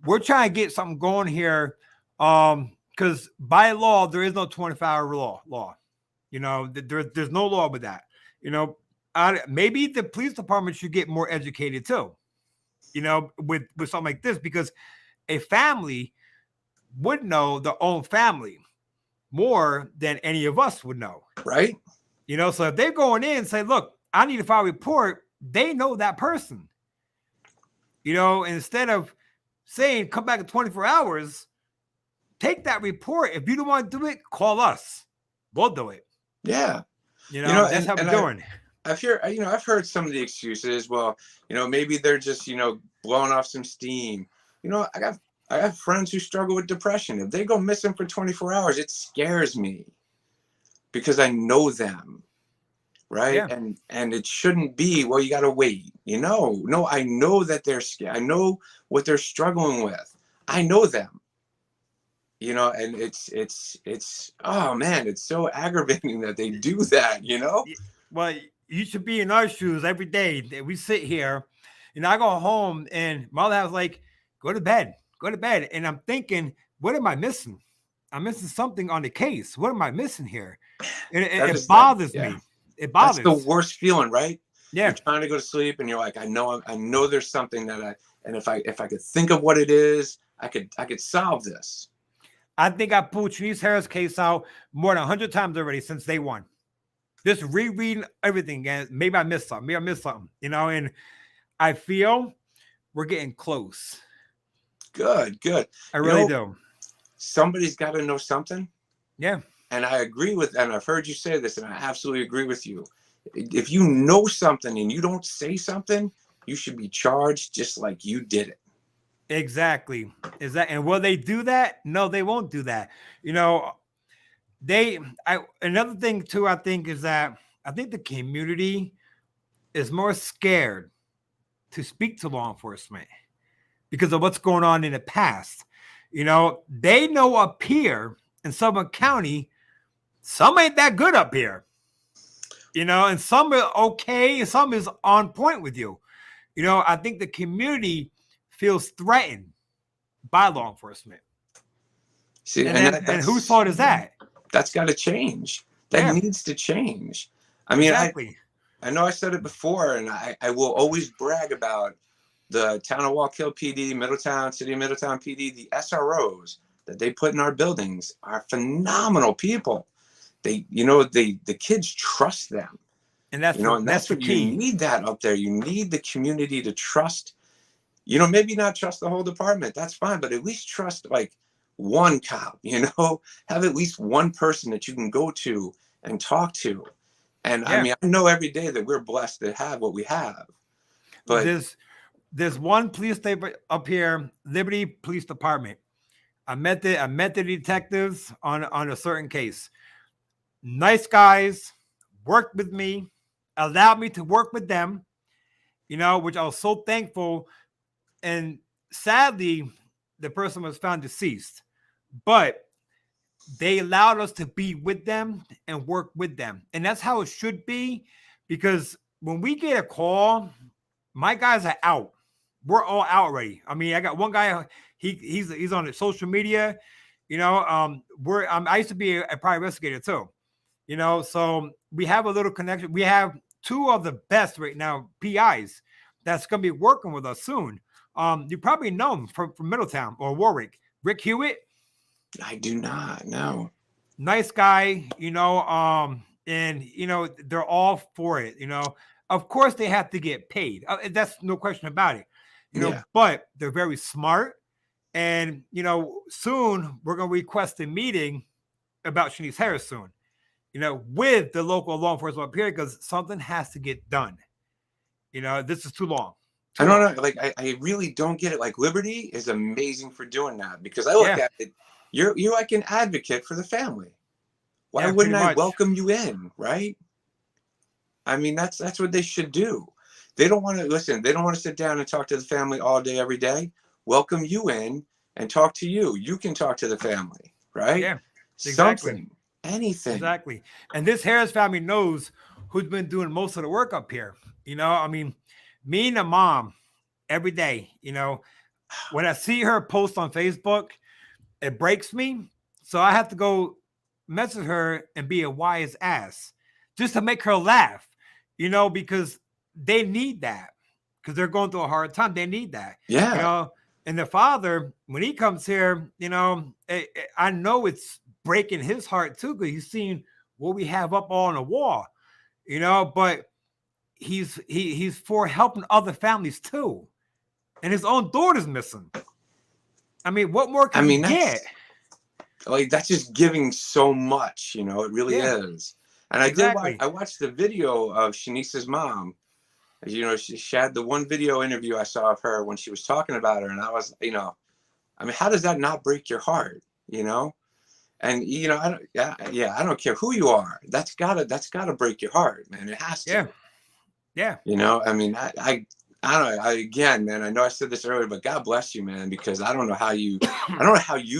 We're trying to get something going here. Because by law, there is no 24-hour law. There's no law with that. Maybe the police department should get more educated too. With something like this, because a family would know their own family more than any of us would know. Right. So if they're going in and say, look, I need to file a report, they know that person. Instead of saying, come back in 24 hours, take that report. If you don't want to do it, call us. We'll do it. Yeah. That's how we're doing. I've heard some of the excuses. Well, maybe they're just, blowing off some steam. I have friends who struggle with depression. If they go missing for 24 hours, it scares me because I know them. Right. Yeah. And it shouldn't be, well, you got to wait. No, I know that they're scared. I know what they're struggling with. I know them. And it's oh man, it's so aggravating that they do that. Well, you should be in our shoes every day. We sit here and I go home and mother was like, go to bed. And I'm thinking, what am I missing? I'm missing something on the case. What am I missing here? And it bothers me. It bothers. That's the worst feeling, right? Yeah. You're trying to go to sleep and you're like, I know there's something that if I could think of what it is, I could solve this. I think I pulled Shanice Harris' case out more than 100 times already since day one. Just rereading everything again. Maybe I missed something. And I feel we're getting close. Good. I really do. Somebody's got to know something. Yeah. And I agree and I've heard you say this, and I absolutely agree with you. If you know something and you don't say something, you should be charged just like you did it. Exactly. And will they do that? No, they won't do that. Another thing too, I think, is that I think the community is more scared to speak to law enforcement because of what's going on in the past. They know up here in Suffolk County, some ain't that good up here. And some are okay, and some is on point with you. I think the community feels threatened by law enforcement. See, and whose fault is that? That's got to change. That needs to change. I mean, exactly. I know I said it before, and I will always brag about the Town of Wallkill PD, Middletown, City of Middletown PD, the SROs that they put in our buildings are phenomenal people. The kids trust them. And that's what you need that up there. You need the community to trust, maybe not trust the whole department. That's fine. But at least trust like one cop, have at least one person that you can go to and talk to. And I mean, I know every day that we're blessed to have what we have. But there's one police station up here, Liberty Police Department. I met the detectives on a certain case. Nice guys, worked with me, allowed me to work with them, which I was so thankful. And sadly, the person was found deceased, but they allowed us to be with them and work with them. And that's how it should be, because when we get a call, my guys are out. We're all out already. I mean, I got one guy, he's on the social media, I used to be a private investigator too, so we have a little connection. We have two of the best right now PIs that's going to be working with us soon. You probably know him from Middletown or Warwick, Rick Hewitt. I do not know. Nice guy, and they're all for it. Of course they have to get paid. That's no question about it. But they're very smart. And soon we're going to request a meeting about Shanice Harris soon, with the local law enforcement up here, because something has to get done. This is too long. I don't know. Like, I really don't get it. Like, Liberty is amazing for doing that, because I look at it. You're like an advocate for the family. Why wouldn't I welcome you in, right? I mean, that's what they should do. They don't want to listen. They don't want to sit down and talk to the family all day, every day. Welcome you in and talk to you. You can talk to the family, right? Yeah, exactly. Something, anything. Exactly. And this Harris family knows who's been doing most of the work up here. I mean, me and the mom every day, when I see her post on Facebook, it breaks me. So I have to go message her and be a wise ass just to make her laugh, because they need that, because they're going through a hard time. They need that. Yeah. And the father, when he comes here, I know it's breaking his heart too, because he's seen what we have up on the wall, but he's for helping other families too. And his own daughter's missing. I mean, what more can he get? Like, that's just giving so much, it really is. And I watched the video of Shanice's mom. She had the one video interview I saw of her when she was talking about her. And I was, I mean, how does that not break your heart, And, I don't care who you are. That's gotta break your heart, man. It has to. Yeah. I mean, I don't know. Again, man, I know I said this earlier, but God bless you, man, because I don't know how you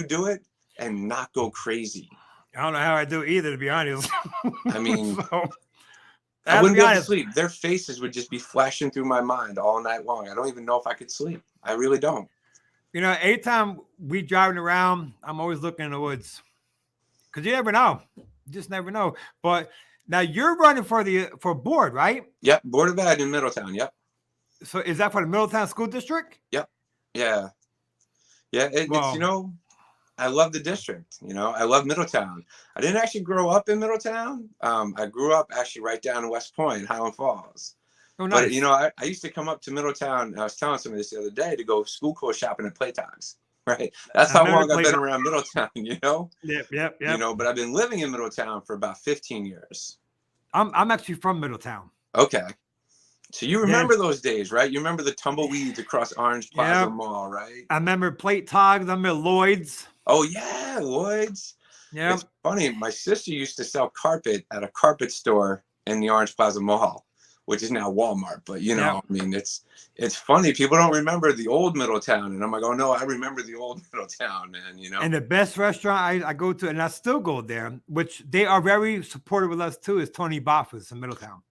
do it and not go crazy. I don't know how I do either, to be honest. I mean, I wouldn't be able to sleep. Their faces would just be flashing through my mind all night long. I don't even know if I could sleep. I really don't. Anytime we driving around, I'm always looking in the woods, because you never know. You just never know. But now you're running for board, right? Yep, Board of Ed in Middletown. Yep. So is that for the Middletown School District? Yep. Yeah. Yeah. It's, I love the district. I love Middletown. I didn't actually grow up in Middletown. I grew up actually right down in West Point, Highland Falls. Oh, nice. But, I used to come up to Middletown. I was telling somebody this the other day to go school clothes shopping at Playtogs. Right. That's how long I've been around Middletown, Yep. But I've been living in Middletown for about 15 years. I'm actually from Middletown. Okay. So you remember those days, right? You remember the tumbleweeds across Orange Plaza Mall, right? I remember Playtogs. I remember Lloyd's. Oh, yeah, Lloyd's. Yeah. It's funny. My sister used to sell carpet at a carpet store in the Orange Plaza Mall, which is now Walmart. But, I mean, it's funny. People don't remember the old Middletown. And I'm like, oh, no, I remember the old Middletown, man, And the best restaurant I go to, and I still go there, which they are very supportive with us, too, is Tony Boffa's in Middletown.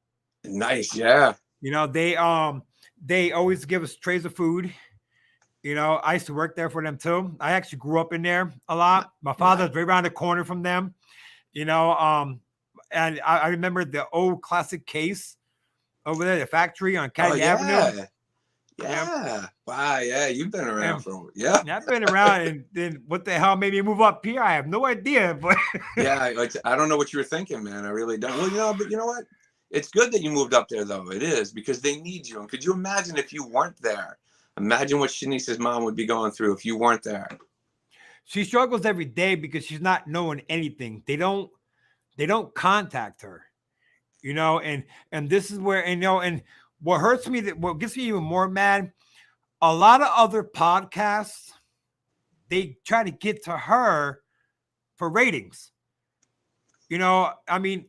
Nice, yeah. They always give us trays of food. I used to work there for them too. I actually grew up in there a lot. My father's right around the corner from them. And I remember the old classic case over there, the factory on Caddy Avenue. Yeah. Wow. Yeah. You've been around I've been around, and then what the hell made me move up here? I have no idea. But I don't know what you were thinking, man. I really don't. Well, but you know what? It's good that you moved up there, though. It is, because they need you. And could you imagine if you weren't there? Imagine what Shanice's mom would be going through if you weren't there. She struggles every day because she's not knowing anything. They don't contact her, and this is where, and what hurts me, what gets me even more mad, a lot of other podcasts, they try to get to her for ratings. I mean,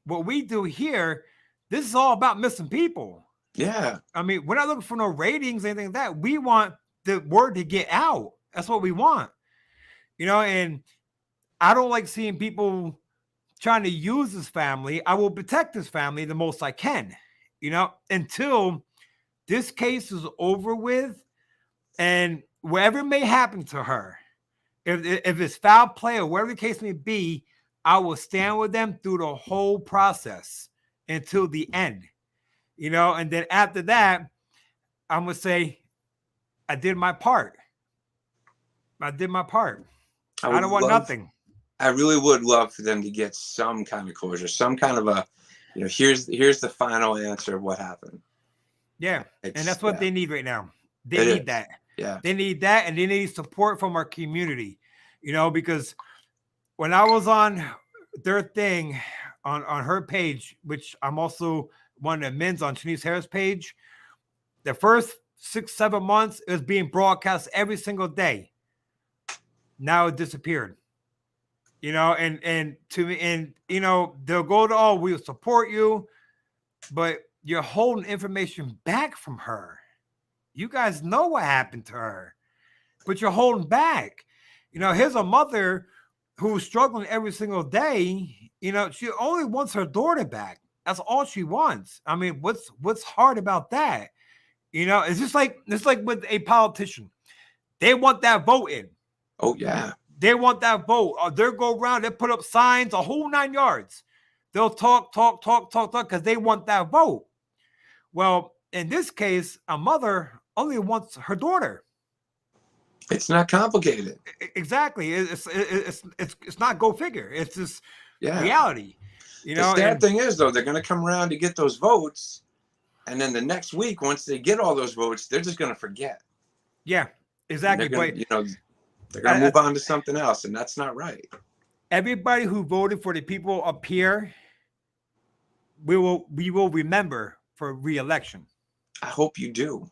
what we do here, this is all about missing people. Yeah. I mean, we're not looking for no ratings, anything like that. We want the word to get out. That's what we want, and I don't like seeing people trying to use his family. I will protect his family the most I can, until this case is over with, and whatever may happen to her, if it's foul play or whatever the case may be, I will stand with them through the whole process until the end, and then after that, I'm going to say, I did my part. I did my part. I don't want nothing. I really would love for them to get some kind of closure, some kind of a, here's the final answer of what happened. Yeah. And that's what they need right now. They need that. Yeah. They need that. And they need support from our community, because when I was on their thing on her page, which I'm also one of the men's on Shanice Harris page, the first 6-7 months it was being broadcast every single day. Now it disappeared. And to me, and they'll go to, oh, we'll support you, but you're holding information back from her. You guys know what happened to her, but you're holding back. Here's a mother who's struggling every single day. She only wants her daughter back. That's all she wants. I mean, what's hard about that? It's like with a politician. They want that vote in. Oh, yeah. They want that vote. They'll go around, they put up signs, a whole 9 yards. They'll talk, because they want that vote. Well, in this case, a mother only wants her daughter. It's not complicated. Exactly. It's not go figure. It's just reality. The sad thing is, though, they're going to come around to get those votes. And then the next week, once they get all those votes, they're just going to forget. Yeah, exactly. They're going to move on to something else, and that's not right. Everybody who voted for the people up here, we will remember for re-election. I hope you do.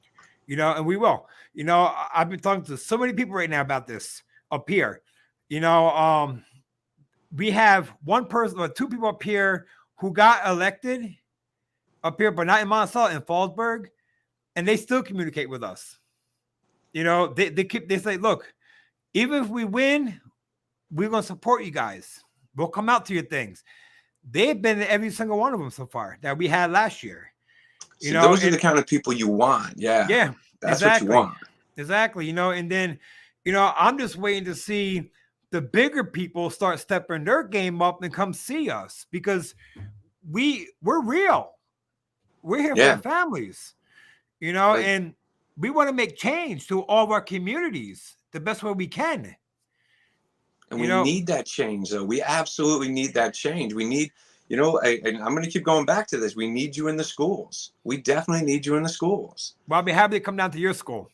And we will. I've been talking to so many people right now about this up here. We have one person or two people up here who got elected up here, but not in Monticello, in Fallsburg, and they still communicate with us. They say, look, even if we win, we're going to support you guys. We'll come out to your things. They've been in every single one of them so far that we had last year. Those are the kind of people you want. Yeah. Yeah. That's exactly. what you want. Exactly. And then, I'm just waiting to see the bigger people start stepping their game up and come see us, because we're real. We're here for our families, and we want to make change to all of our communities the best way we can. And we need that change, though. We absolutely need that change. We need, and I'm going to keep going back to this. We need you in the schools. We definitely need you in the schools. Well, I'll be happy to come down to your school.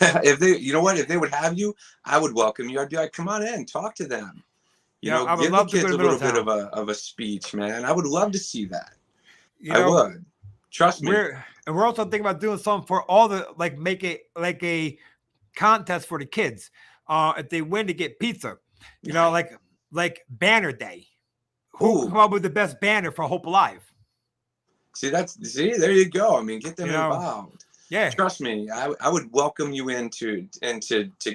If they would have you, I would welcome you. I'd be like, come on in, talk to them. I would give love the kids to a go to little bit of a speech, man. I would love to see that. I would. Trust me. We're also thinking about doing something for all the, make it like a contest for the kids. If they win, to get pizza. Like banner day. Who can come up with the best banner for Hope Alive? See, there you go. I mean, get them involved. Yeah. Trust me, I would welcome you to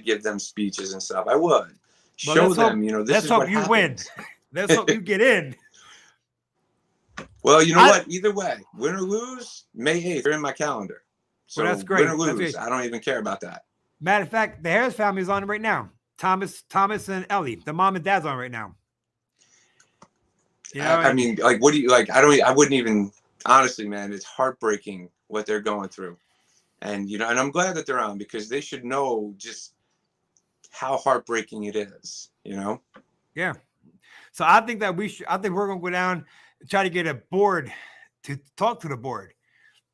give them speeches and stuff. I would. Show them, this is what happens. Win. Let's hope you get in. Well, you know what? Either way, win or lose, May 8th, they're in my calendar. So that's great. Win or lose, I don't even care about that. Matter of fact, the Harris family is on right now. Thomas and Ellie, the mom and dad's on right now. I mean, what do you like? I wouldn't even, honestly, man, it's heartbreaking what they're going through. And, and I'm glad that they're on, because they should know just how heartbreaking it is, Yeah. So I think that we're going to go down and try to get a board to talk to the board.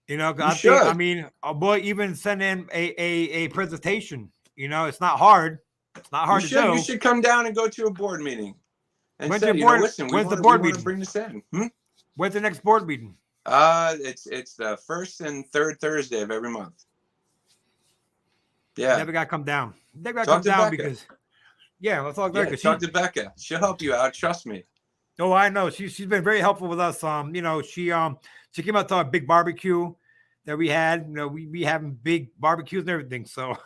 Boy, even send in a presentation. It's not hard. It's not hard to do. You should come down and go to a board meeting. And when's say, listen, when's the board meeting? Bring this in. When's the next board meeting? It's the first and third Thursday of every month. Yeah. Never got to come down. Never got to come down because. Yeah, let's talk to Becca. Talk to Becca. She'll help you out. Trust me. Oh, I know. She's been very helpful with us. She came out to our big barbecue that we had. We having big barbecues and everything. So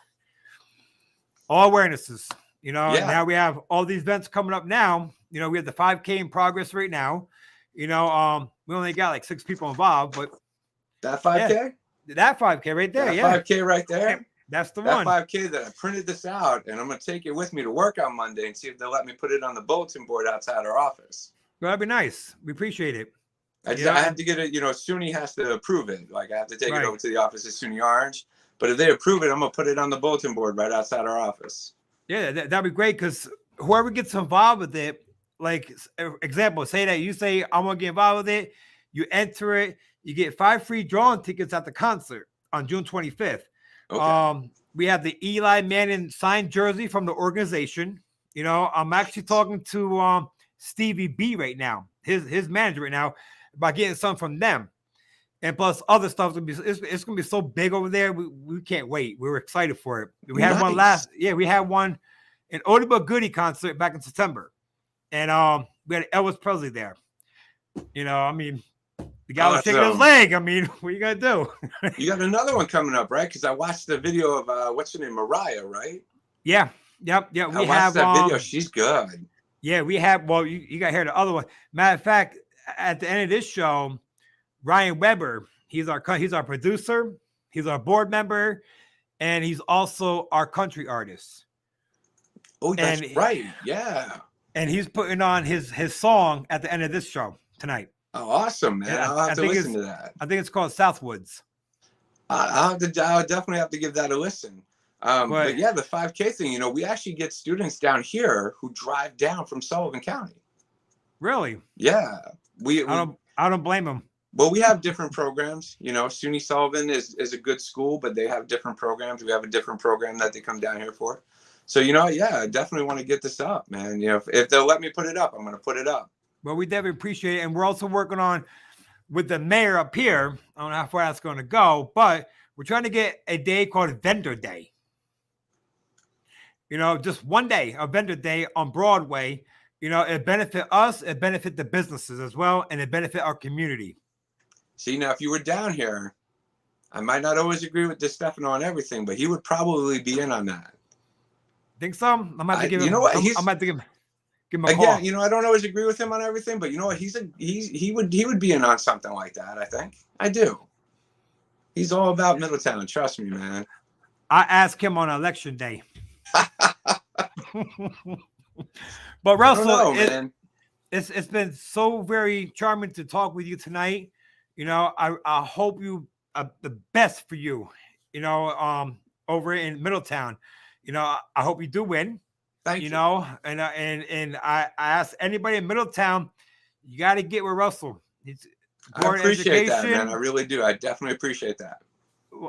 all awarenesses. You know, Yeah. now we have all these events coming up now. You know, we have the 5K in progress right now. You know, we only got like 6 people involved, but That 5K? yeah, that 5K right there. That Yeah. 5K right there? That's the That one. 5K that I printed this out, and I'm going to take it with me to work on Monday and see if they'll let me put it on the bulletin board outside our office. Well, that'd be nice. We appreciate it. I have to get it, SUNY has to approve it. Like I have to take it over to the office at SUNY Orange. But if they approve it, I'm going to put it on the bulletin board right outside our office. Yeah, that'd be great because whoever gets involved with it, like example, say that you say I'm gonna get involved with it, you enter it, you get 5 free drawing tickets at the concert on June 25th. Okay. We have the Eli Manning signed jersey from the organization. You know, I'm actually talking to Stevie B right now, his manager right now, about getting some from them. And plus other stuff, it's gonna be so big over there. We can't wait. We were excited for it. We had one we had one an Oldie Goodie concert back in September. And we had Elvis Presley there. You know, I mean, the guy was shaking his leg. I mean, what are you gonna do? You got another one coming up, right? Because I watched the video of what's her name, Mariah, right? Yeah. Yep. We I watched that video. She's good. Yeah, we have. Well, you got to hear the other one. Matter of fact, at the end of this show, Ryan Weber, he's our producer, he's our board member, and he's also our country artist. Oh, that's right. Yeah. And he's putting on his song at the end of this show tonight. Oh, awesome, man. I'll have to listen to that. I think it's called Southwoods. I'll definitely have to give that a listen. But yeah, the 5K thing, we actually get students down here who drive down from Sullivan County. Really? Yeah. I don't blame them. Well, we have different programs. SUNY Sullivan is a good school, but they have different programs. We have a different program that they come down here for. So, I definitely want to get this up, man. If they'll let me put it up, I'm going to put it up. Well, we definitely appreciate it. And we're also working on with the mayor up here. I don't know how far that's going to go, but we're trying to get a day called Vendor Day. Just one day, a vendor day on Broadway. It benefit us, it benefit the businesses as well, and it benefit our community. See, now, if you were down here, I might not always agree with DeStefano on everything, but he would probably be in on that. Think so? I'm about to give him. You know what? I'm about to give him a call. Again, I don't always agree with him on everything, but you know what? He would be in on something like that. I think I do. He's all about Middletown. Trust me, man. I asked him on election day. But Russell, it's been so very charming to talk with you tonight. I hope you the best for you. Over in Middletown. I hope you do win. Thank you. And I ask anybody in Middletown, you got to get with Russell. I appreciate that, man. I really do. I definitely appreciate that.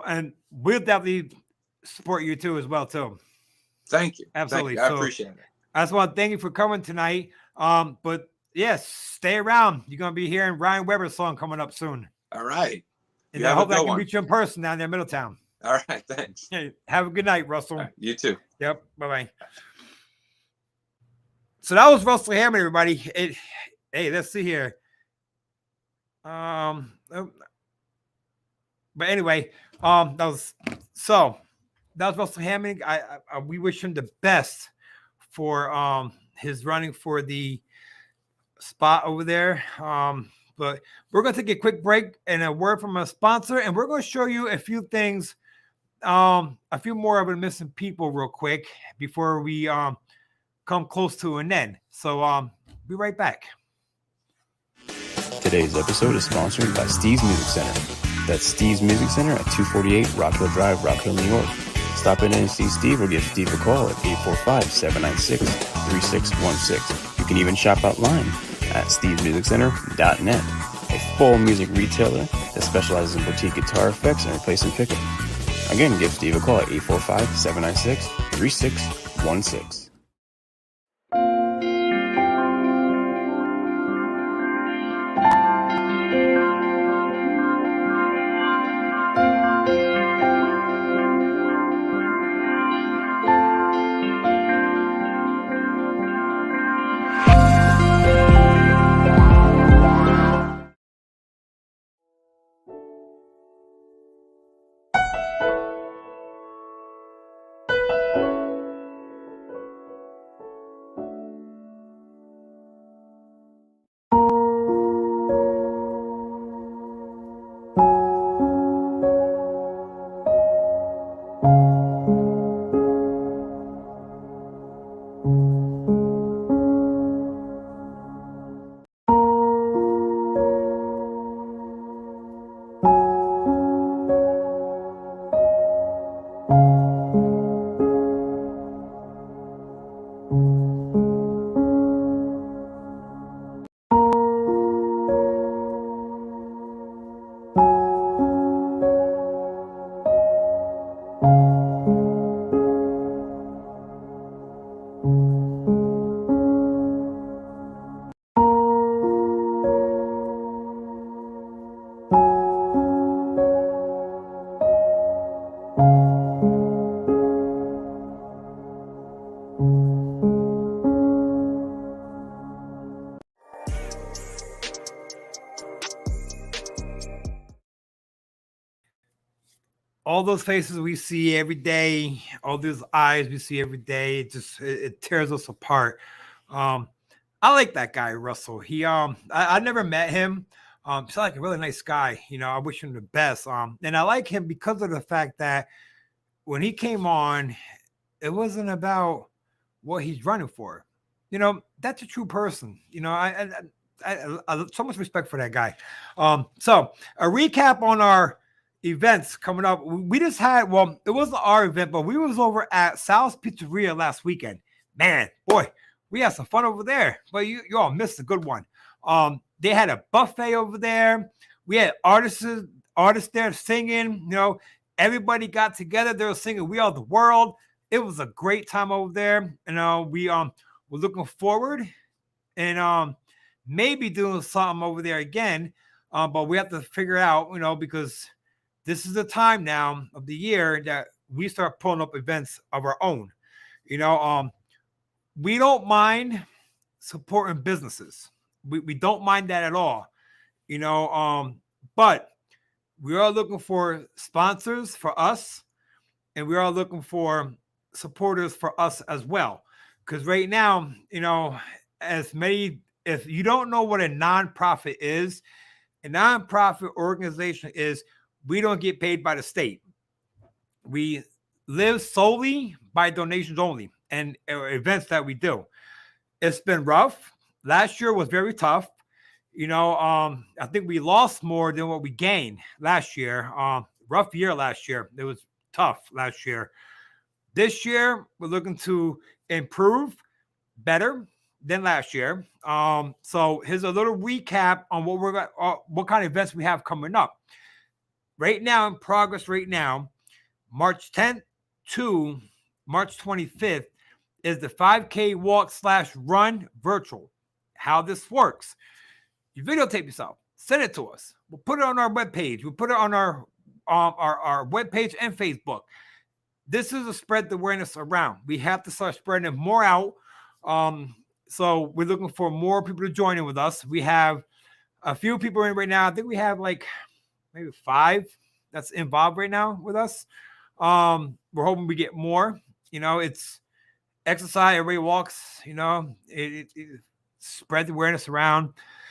And we'll definitely support you too, as well, too. Thank you. Absolutely. Thank you. I appreciate it. I just want to thank you for coming tonight. But yes, stay around. You're going to be hearing Ryan Weber's song coming up soon. All right. And I hope I can meet you in person down there in Middletown. All right. Thanks. Have a good night, Russell. Right, you too. Yep. Bye-bye. So that was Russell Hammond, everybody. Hey, let's see here. But anyway, that was Russell Hammond. We wish him the best for his running for the spot over there. But we're going to take a quick break and a word from a sponsor, and we're going to show you a few things, a few more of the missing people real quick before we come close to an end. So be right back. Today's episode is sponsored by Steve's Music Center. That's Steve's Music Center at 248 Rock Hill Drive, Rock Hill, New York. Stop in and see Steve or give Steve a call at 845-796-3616. You can even shop online at stevesmusiccenter.net, a full music retailer that specializes in boutique guitar effects and replacement pickup. Again, give Steve a call at 845-796-3616. All those faces we see every day, all those eyes we see every day, it tears us apart. Um, I like that guy, Russell. I never met him. He's like a really nice guy. I wish him the best. And I like him because of the fact that when he came on, it wasn't about what he's running for. That's a true person. I so much respect for that guy. So a recap on our events coming up. We just had, well, it wasn't our event, but we was over at Sal's Pizzeria last weekend. Man, boy, we had some fun over there. But you all missed a good one. They had a buffet over there. We had artists there singing. Everybody got together. They were singing "We Are the World." It was a great time over there. We we're looking forward and maybe doing something over there again. But we have to figure out, because this is the time now of the year that we start pulling up events of our own. We don't mind supporting businesses. We don't mind that at all. But we are looking for sponsors for us, and we are looking for supporters for us as well. Because right now, if you don't know what a nonprofit is, a nonprofit organization is, we don't get paid by the state. We live solely by donations only and events that we do. It's been rough. Last year was very tough. I think we lost more than what we gained last year. Rough year last year. It was tough last year. This year, we're looking to improve better than last year. So here's a little recap on what kind of events we have coming up. Right now, in progress right now, March 10th to March 25th is the 5K walk/run virtual. How this works. You videotape yourself, send it to us. We'll put it on our webpage. We'll put it on our webpage and Facebook. This is to spread the awareness around. We have to start spreading it more out. So we're looking for more people to join in with us. We have a few people in right now. I think we have like maybe 5 that's involved right now with us. We're hoping we get more. It's exercise, everybody walks, it spread the awareness around.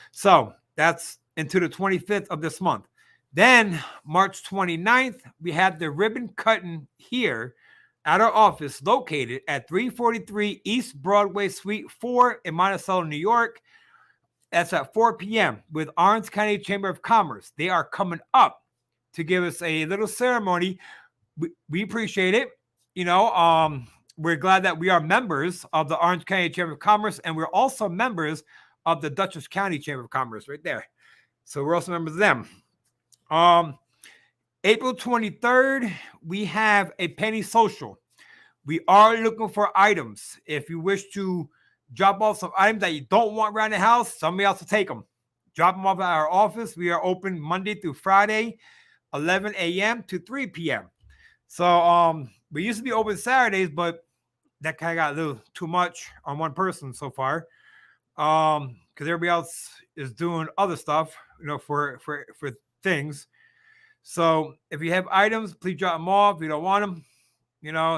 So that's into the 25th of this month. Then March 29th, we have the ribbon cutting here at our office located at 343 East Broadway, Suite 4 in Monticello, New York. That's at 4 p.m. with Orange County Chamber of Commerce. They are coming up to give us a little ceremony. We appreciate it. We're glad that we are members of the Orange County Chamber of Commerce, and we're also members of the Dutchess County Chamber of Commerce right there. So we're also members of them. April 23rd, we have a penny social. We are looking for items. If you wish to drop off some items that you don't want around the house, somebody else will take them. Drop them off at our office. We are open Monday through Friday, 11 a.m. to 3 p.m. So we used to be open Saturdays, but that kind of got a little too much on one person so far. Because everybody else is doing other stuff, for things. So if you have items, please drop them off. If you don't want them,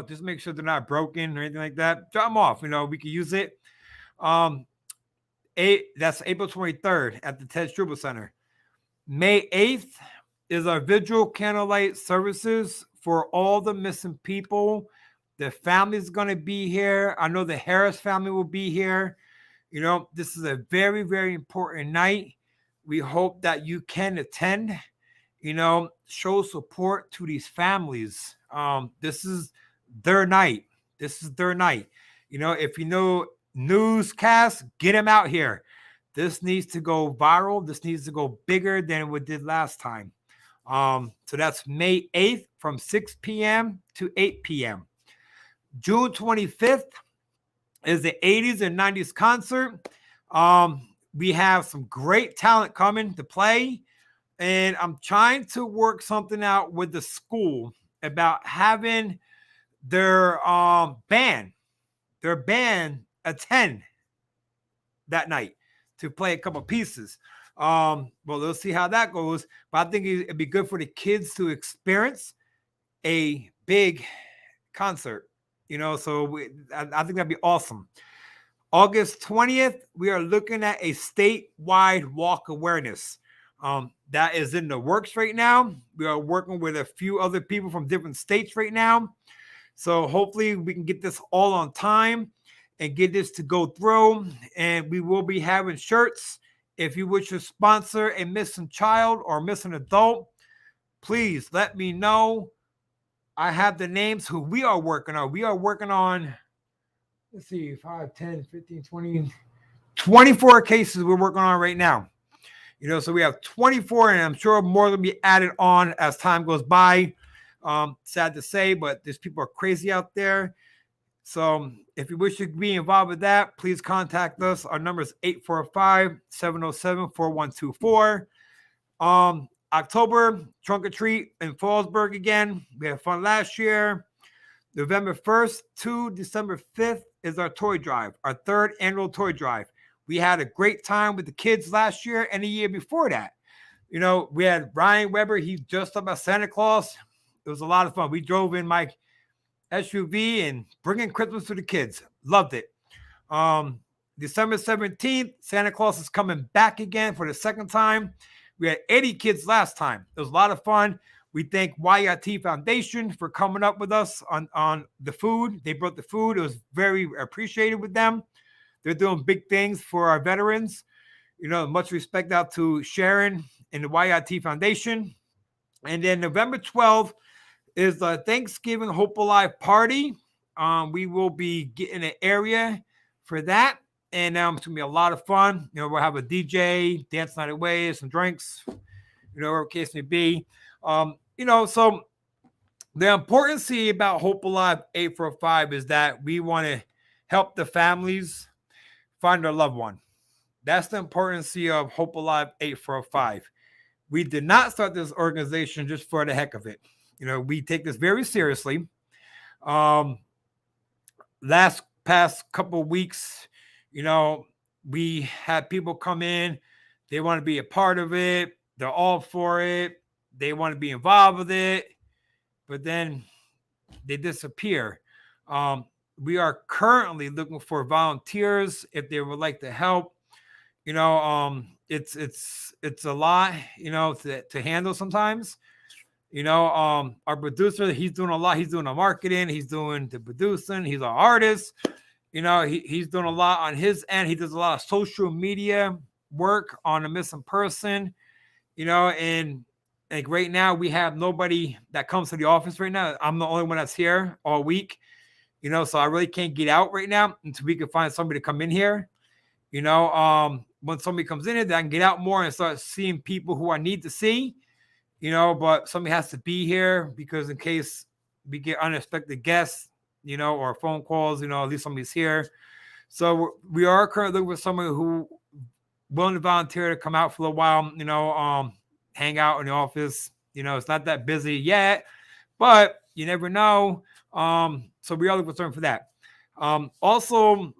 just make sure they're not broken or anything like that. Drop them off. We can use it. That's April 23rd at the Ted Struble Center. May 8th is our vigil candlelight services for all the missing people The family's going to be here. I know the Harris family will be here. You know, this is a very, very important night. We hope that you can attend, you know, show support to these families. This is their night. This is their night. You know, if you know newscasts, get them out here. This needs to go viral. This needs to go bigger than what did last time. So that's May 8th from 6 p.m. to 8 p.m. June 25th is the 80s and 90s concert. We have some great talent coming to play, and I'm trying to work something out with the school about having their band attend that night to play a couple pieces. Well, let's see how that goes. But I think it'd be good for the kids to experience a big concert. You know, so I think that'd be awesome. August 20th, we are looking at a statewide walk awareness. That is in the works right now. We are working with a few other people from different states right now. So hopefully we can get this all on time and get this to go through. And we will be having shirts. If you wish to sponsor a missing child or missing adult, please let me know. I have the names who we are working on. We are working on, let's see, 5, 10, 15, 20, 24 cases we're working on right now. You know, so we have 24, and I'm sure more will be added on as time goes by. Sad to say, but these people are crazy out there. So if you wish to be involved with that, please contact us. Our number is 845-707-4124. October, trunk or treat in Fallsburg again. We had fun last year. November 1st to December 5th is our toy drive, our third annual toy drive. We had a great time with the kids last year and the year before that. You know, we had Ryan Weber. He dressed up as Santa Claus. It was a lot of fun. We drove in my SUV and bringing Christmas to the kids. Loved it. December 17th, Santa Claus is coming back again for the second time. We had 80 kids last time. It was a lot of fun. We thank YIT Foundation for coming up with us on the food. They brought the food. It was very appreciated with them. They're doing big things for our veterans. You know, much respect out to Sharon and the YIT Foundation. And then November 12th is the Thanksgiving Hope Alive party. We will be getting an area for that. And it's going to be a lot of fun. You know, we'll have a DJ, dance night away, some drinks, you know, whatever case may be. You know, so the importance about Hope Alive 845 is that we want to help the families find their loved one. That's the importance of Hope Alive 845. We did not start this organization just for the heck of it. You know, we take this very seriously. Past couple of weeks, you know, we had people come in. They want to be a part of it. They're all for it. They want to be involved with it. But then they disappear. We are currently looking for volunteers if they would like to help. You know, it's a lot, you know, to handle sometimes. You know, our producer, he's doing a lot. He's doing the marketing. He's doing the producing. He's an artist. You know, he's doing a lot on his end. He does a lot of social media work on a missing person. You know, and like right now, we have nobody that comes to the office right now. I'm the only one that's here all week. You know, so I really can't get out right now until we can find somebody to come in here. You know, when somebody comes in here, then I can get out more and start seeing people who I need to see. You know, but somebody has to be here because in case we get unexpected guests, you know, or phone calls, you know, at least somebody's here. So we are currently looking for someone who willing to volunteer to come out for a while, you know, hang out in the office. You know, it's not that busy yet, but you never know. So we are looking for someone for that. Also,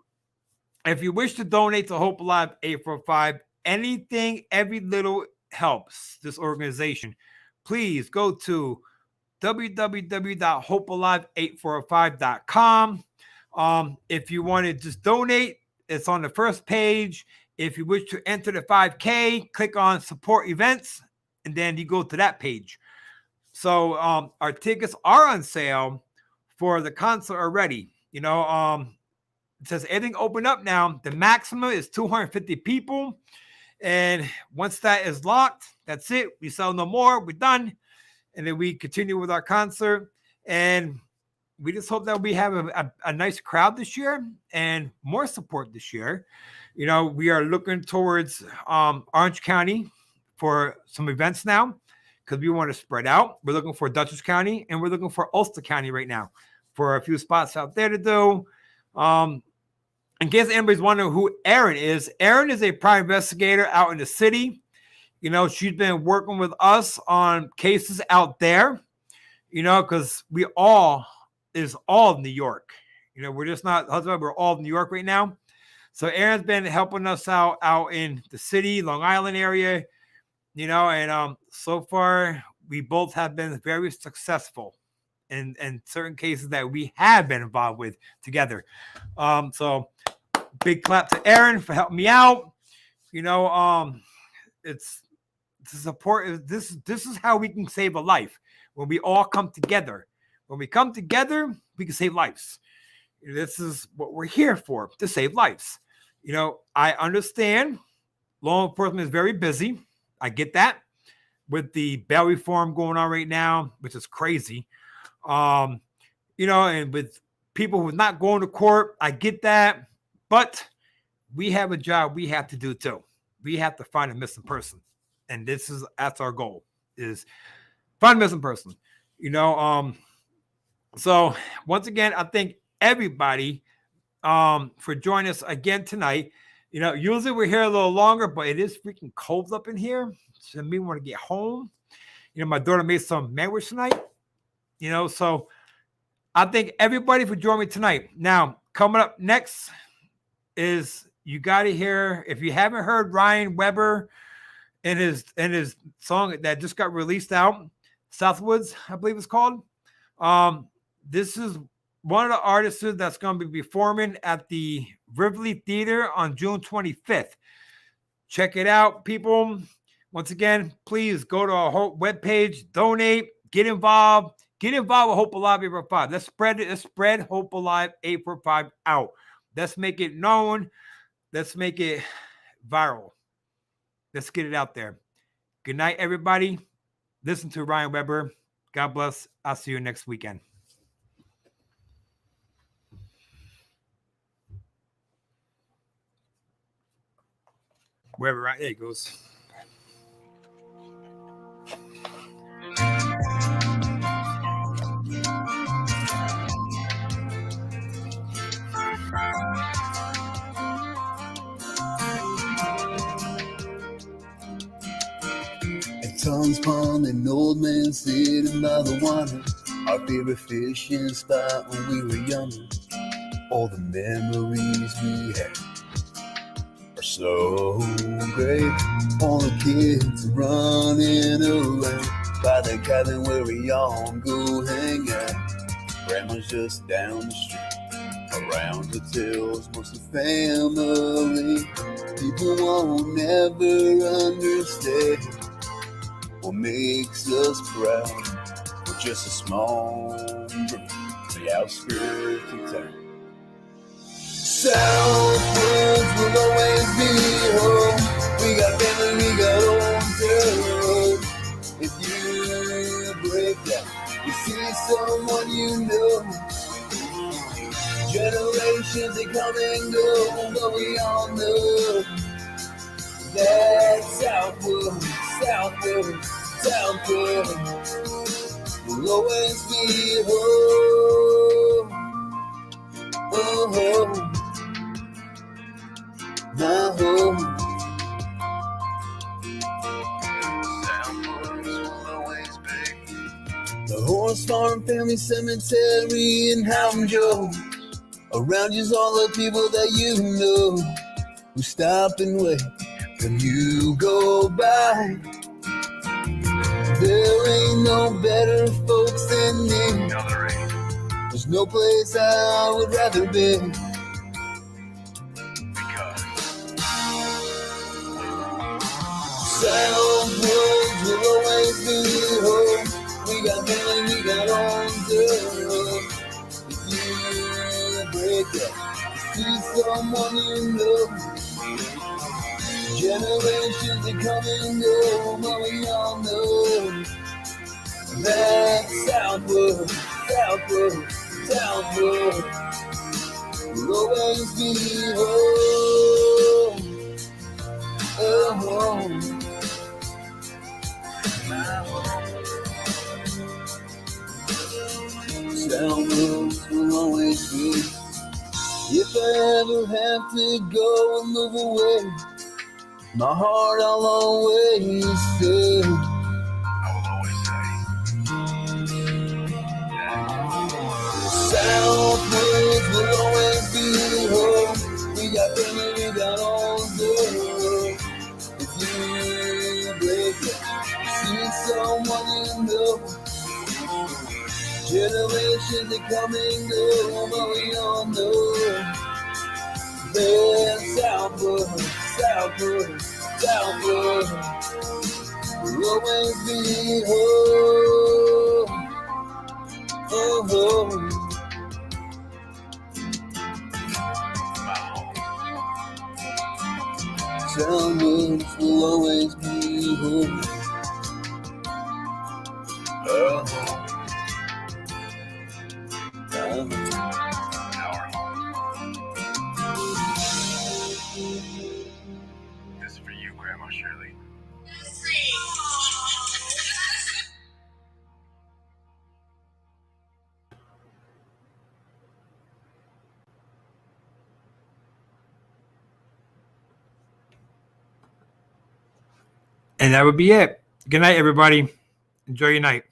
if you wish to donate to Hope Alive 845, anything, every little helps this organization. Please go to www.hopealive845.com. If you want to just donate, it's on the first page. If you wish to enter the 5K, click on support events, and then you go to that page. So our tickets are on sale for the concert already. You know, it says everything open up now. The maximum is 250 people. And once that is locked, that's it. We sell no more. We're done. And then we continue with our concert. And we just hope that we have a nice crowd this year and more support this year. You know, we are looking towards Orange County for some events now because we want to spread out. We're looking for Dutchess County and we're looking for Ulster County right now for a few spots out there to do. In case anybody's wondering who Erin is a private investigator out in the city. You know, she's been working with us on cases out there, you know, because we all New York. You know, we're just not husband, we're all New York right now. So Erin's been helping us out in the city, Long Island area, you know, and so far we both have been very successful in certain cases that we have been involved with together. So big clap to Erin for helping me out. You know, it's to support. This is how we can save a life when we all come together. When we come together, we can save lives. This is what we're here for, to save lives. You know, I understand law enforcement is very busy. I get that with the bail reform going on right now, which is crazy. You know, and with people who are not going to court, I get that. But we have a job we have to do too. We have to find a missing person. And that's our goal, is find a missing person. You know, so once again, I thank everybody for joining us again tonight. You know, usually we're here a little longer, but it is freaking cold up in here. So me want to get home. You know, my daughter made some sandwich tonight. You know, so I thank everybody for joining me tonight. Now, coming up next is, you got to hear, if you haven't heard Ryan Weber in his song that just got released out, Southwoods, I believe it's called. This is one of the artists that's going to be performing at the Rivoli Theater on June 25th. Check it out, people. Once again, please go to our webpage, donate, get involved. Get involved with Hope Alive 845. Let's spread it. Let's spread Hope Alive 845 out. Let's make it known. Let's make it viral. Let's get it out there. Good night, everybody. Listen to Ryan Weber. God bless. I'll see you next weekend. Wherever, right there it goes. Tom's Pond, an old man sitting by the water, our favorite fishing spot when we were younger. All the memories we had are so great. All the kids running around by the cabin where we all go hang out. Grandma's just down the street, around the hills, most of the family. People won't never understand what makes us proud. We're just a small group on the outskirts of town. Southwoods will always be home. We got family, we got old girls. If you break down, you see someone you know. Generations they come and go, but we all know that Southwoods will always be home. Oh, home. My home. Southwoods will always be. The Horse Farm Family Cemetery in Howden Joe. Around you's all the people that you know who stop and wait when you go by. There ain't no better folks than me. No, there ain't. There's no place I would rather be. Because Southwoods will always be home. We got family, we got own girls. break up, see someone you know. Generations are coming, go, but we all know that Southwood, Southwood, Southwood will always be home. Oh, home. Southwood will always be. If I ever have to go and move away, my heart I'll always say. Southwoods will always be home. We got family, we got all day. If you break it, see someone you know. Generations are coming, go, but we all know that Southwood, Southwood, Southwood will always be home. Oh, home. Southwood will always be home. Oh, home. This is for you, Grandma Shirley. And that would be it. Good night, everybody. Enjoy your night.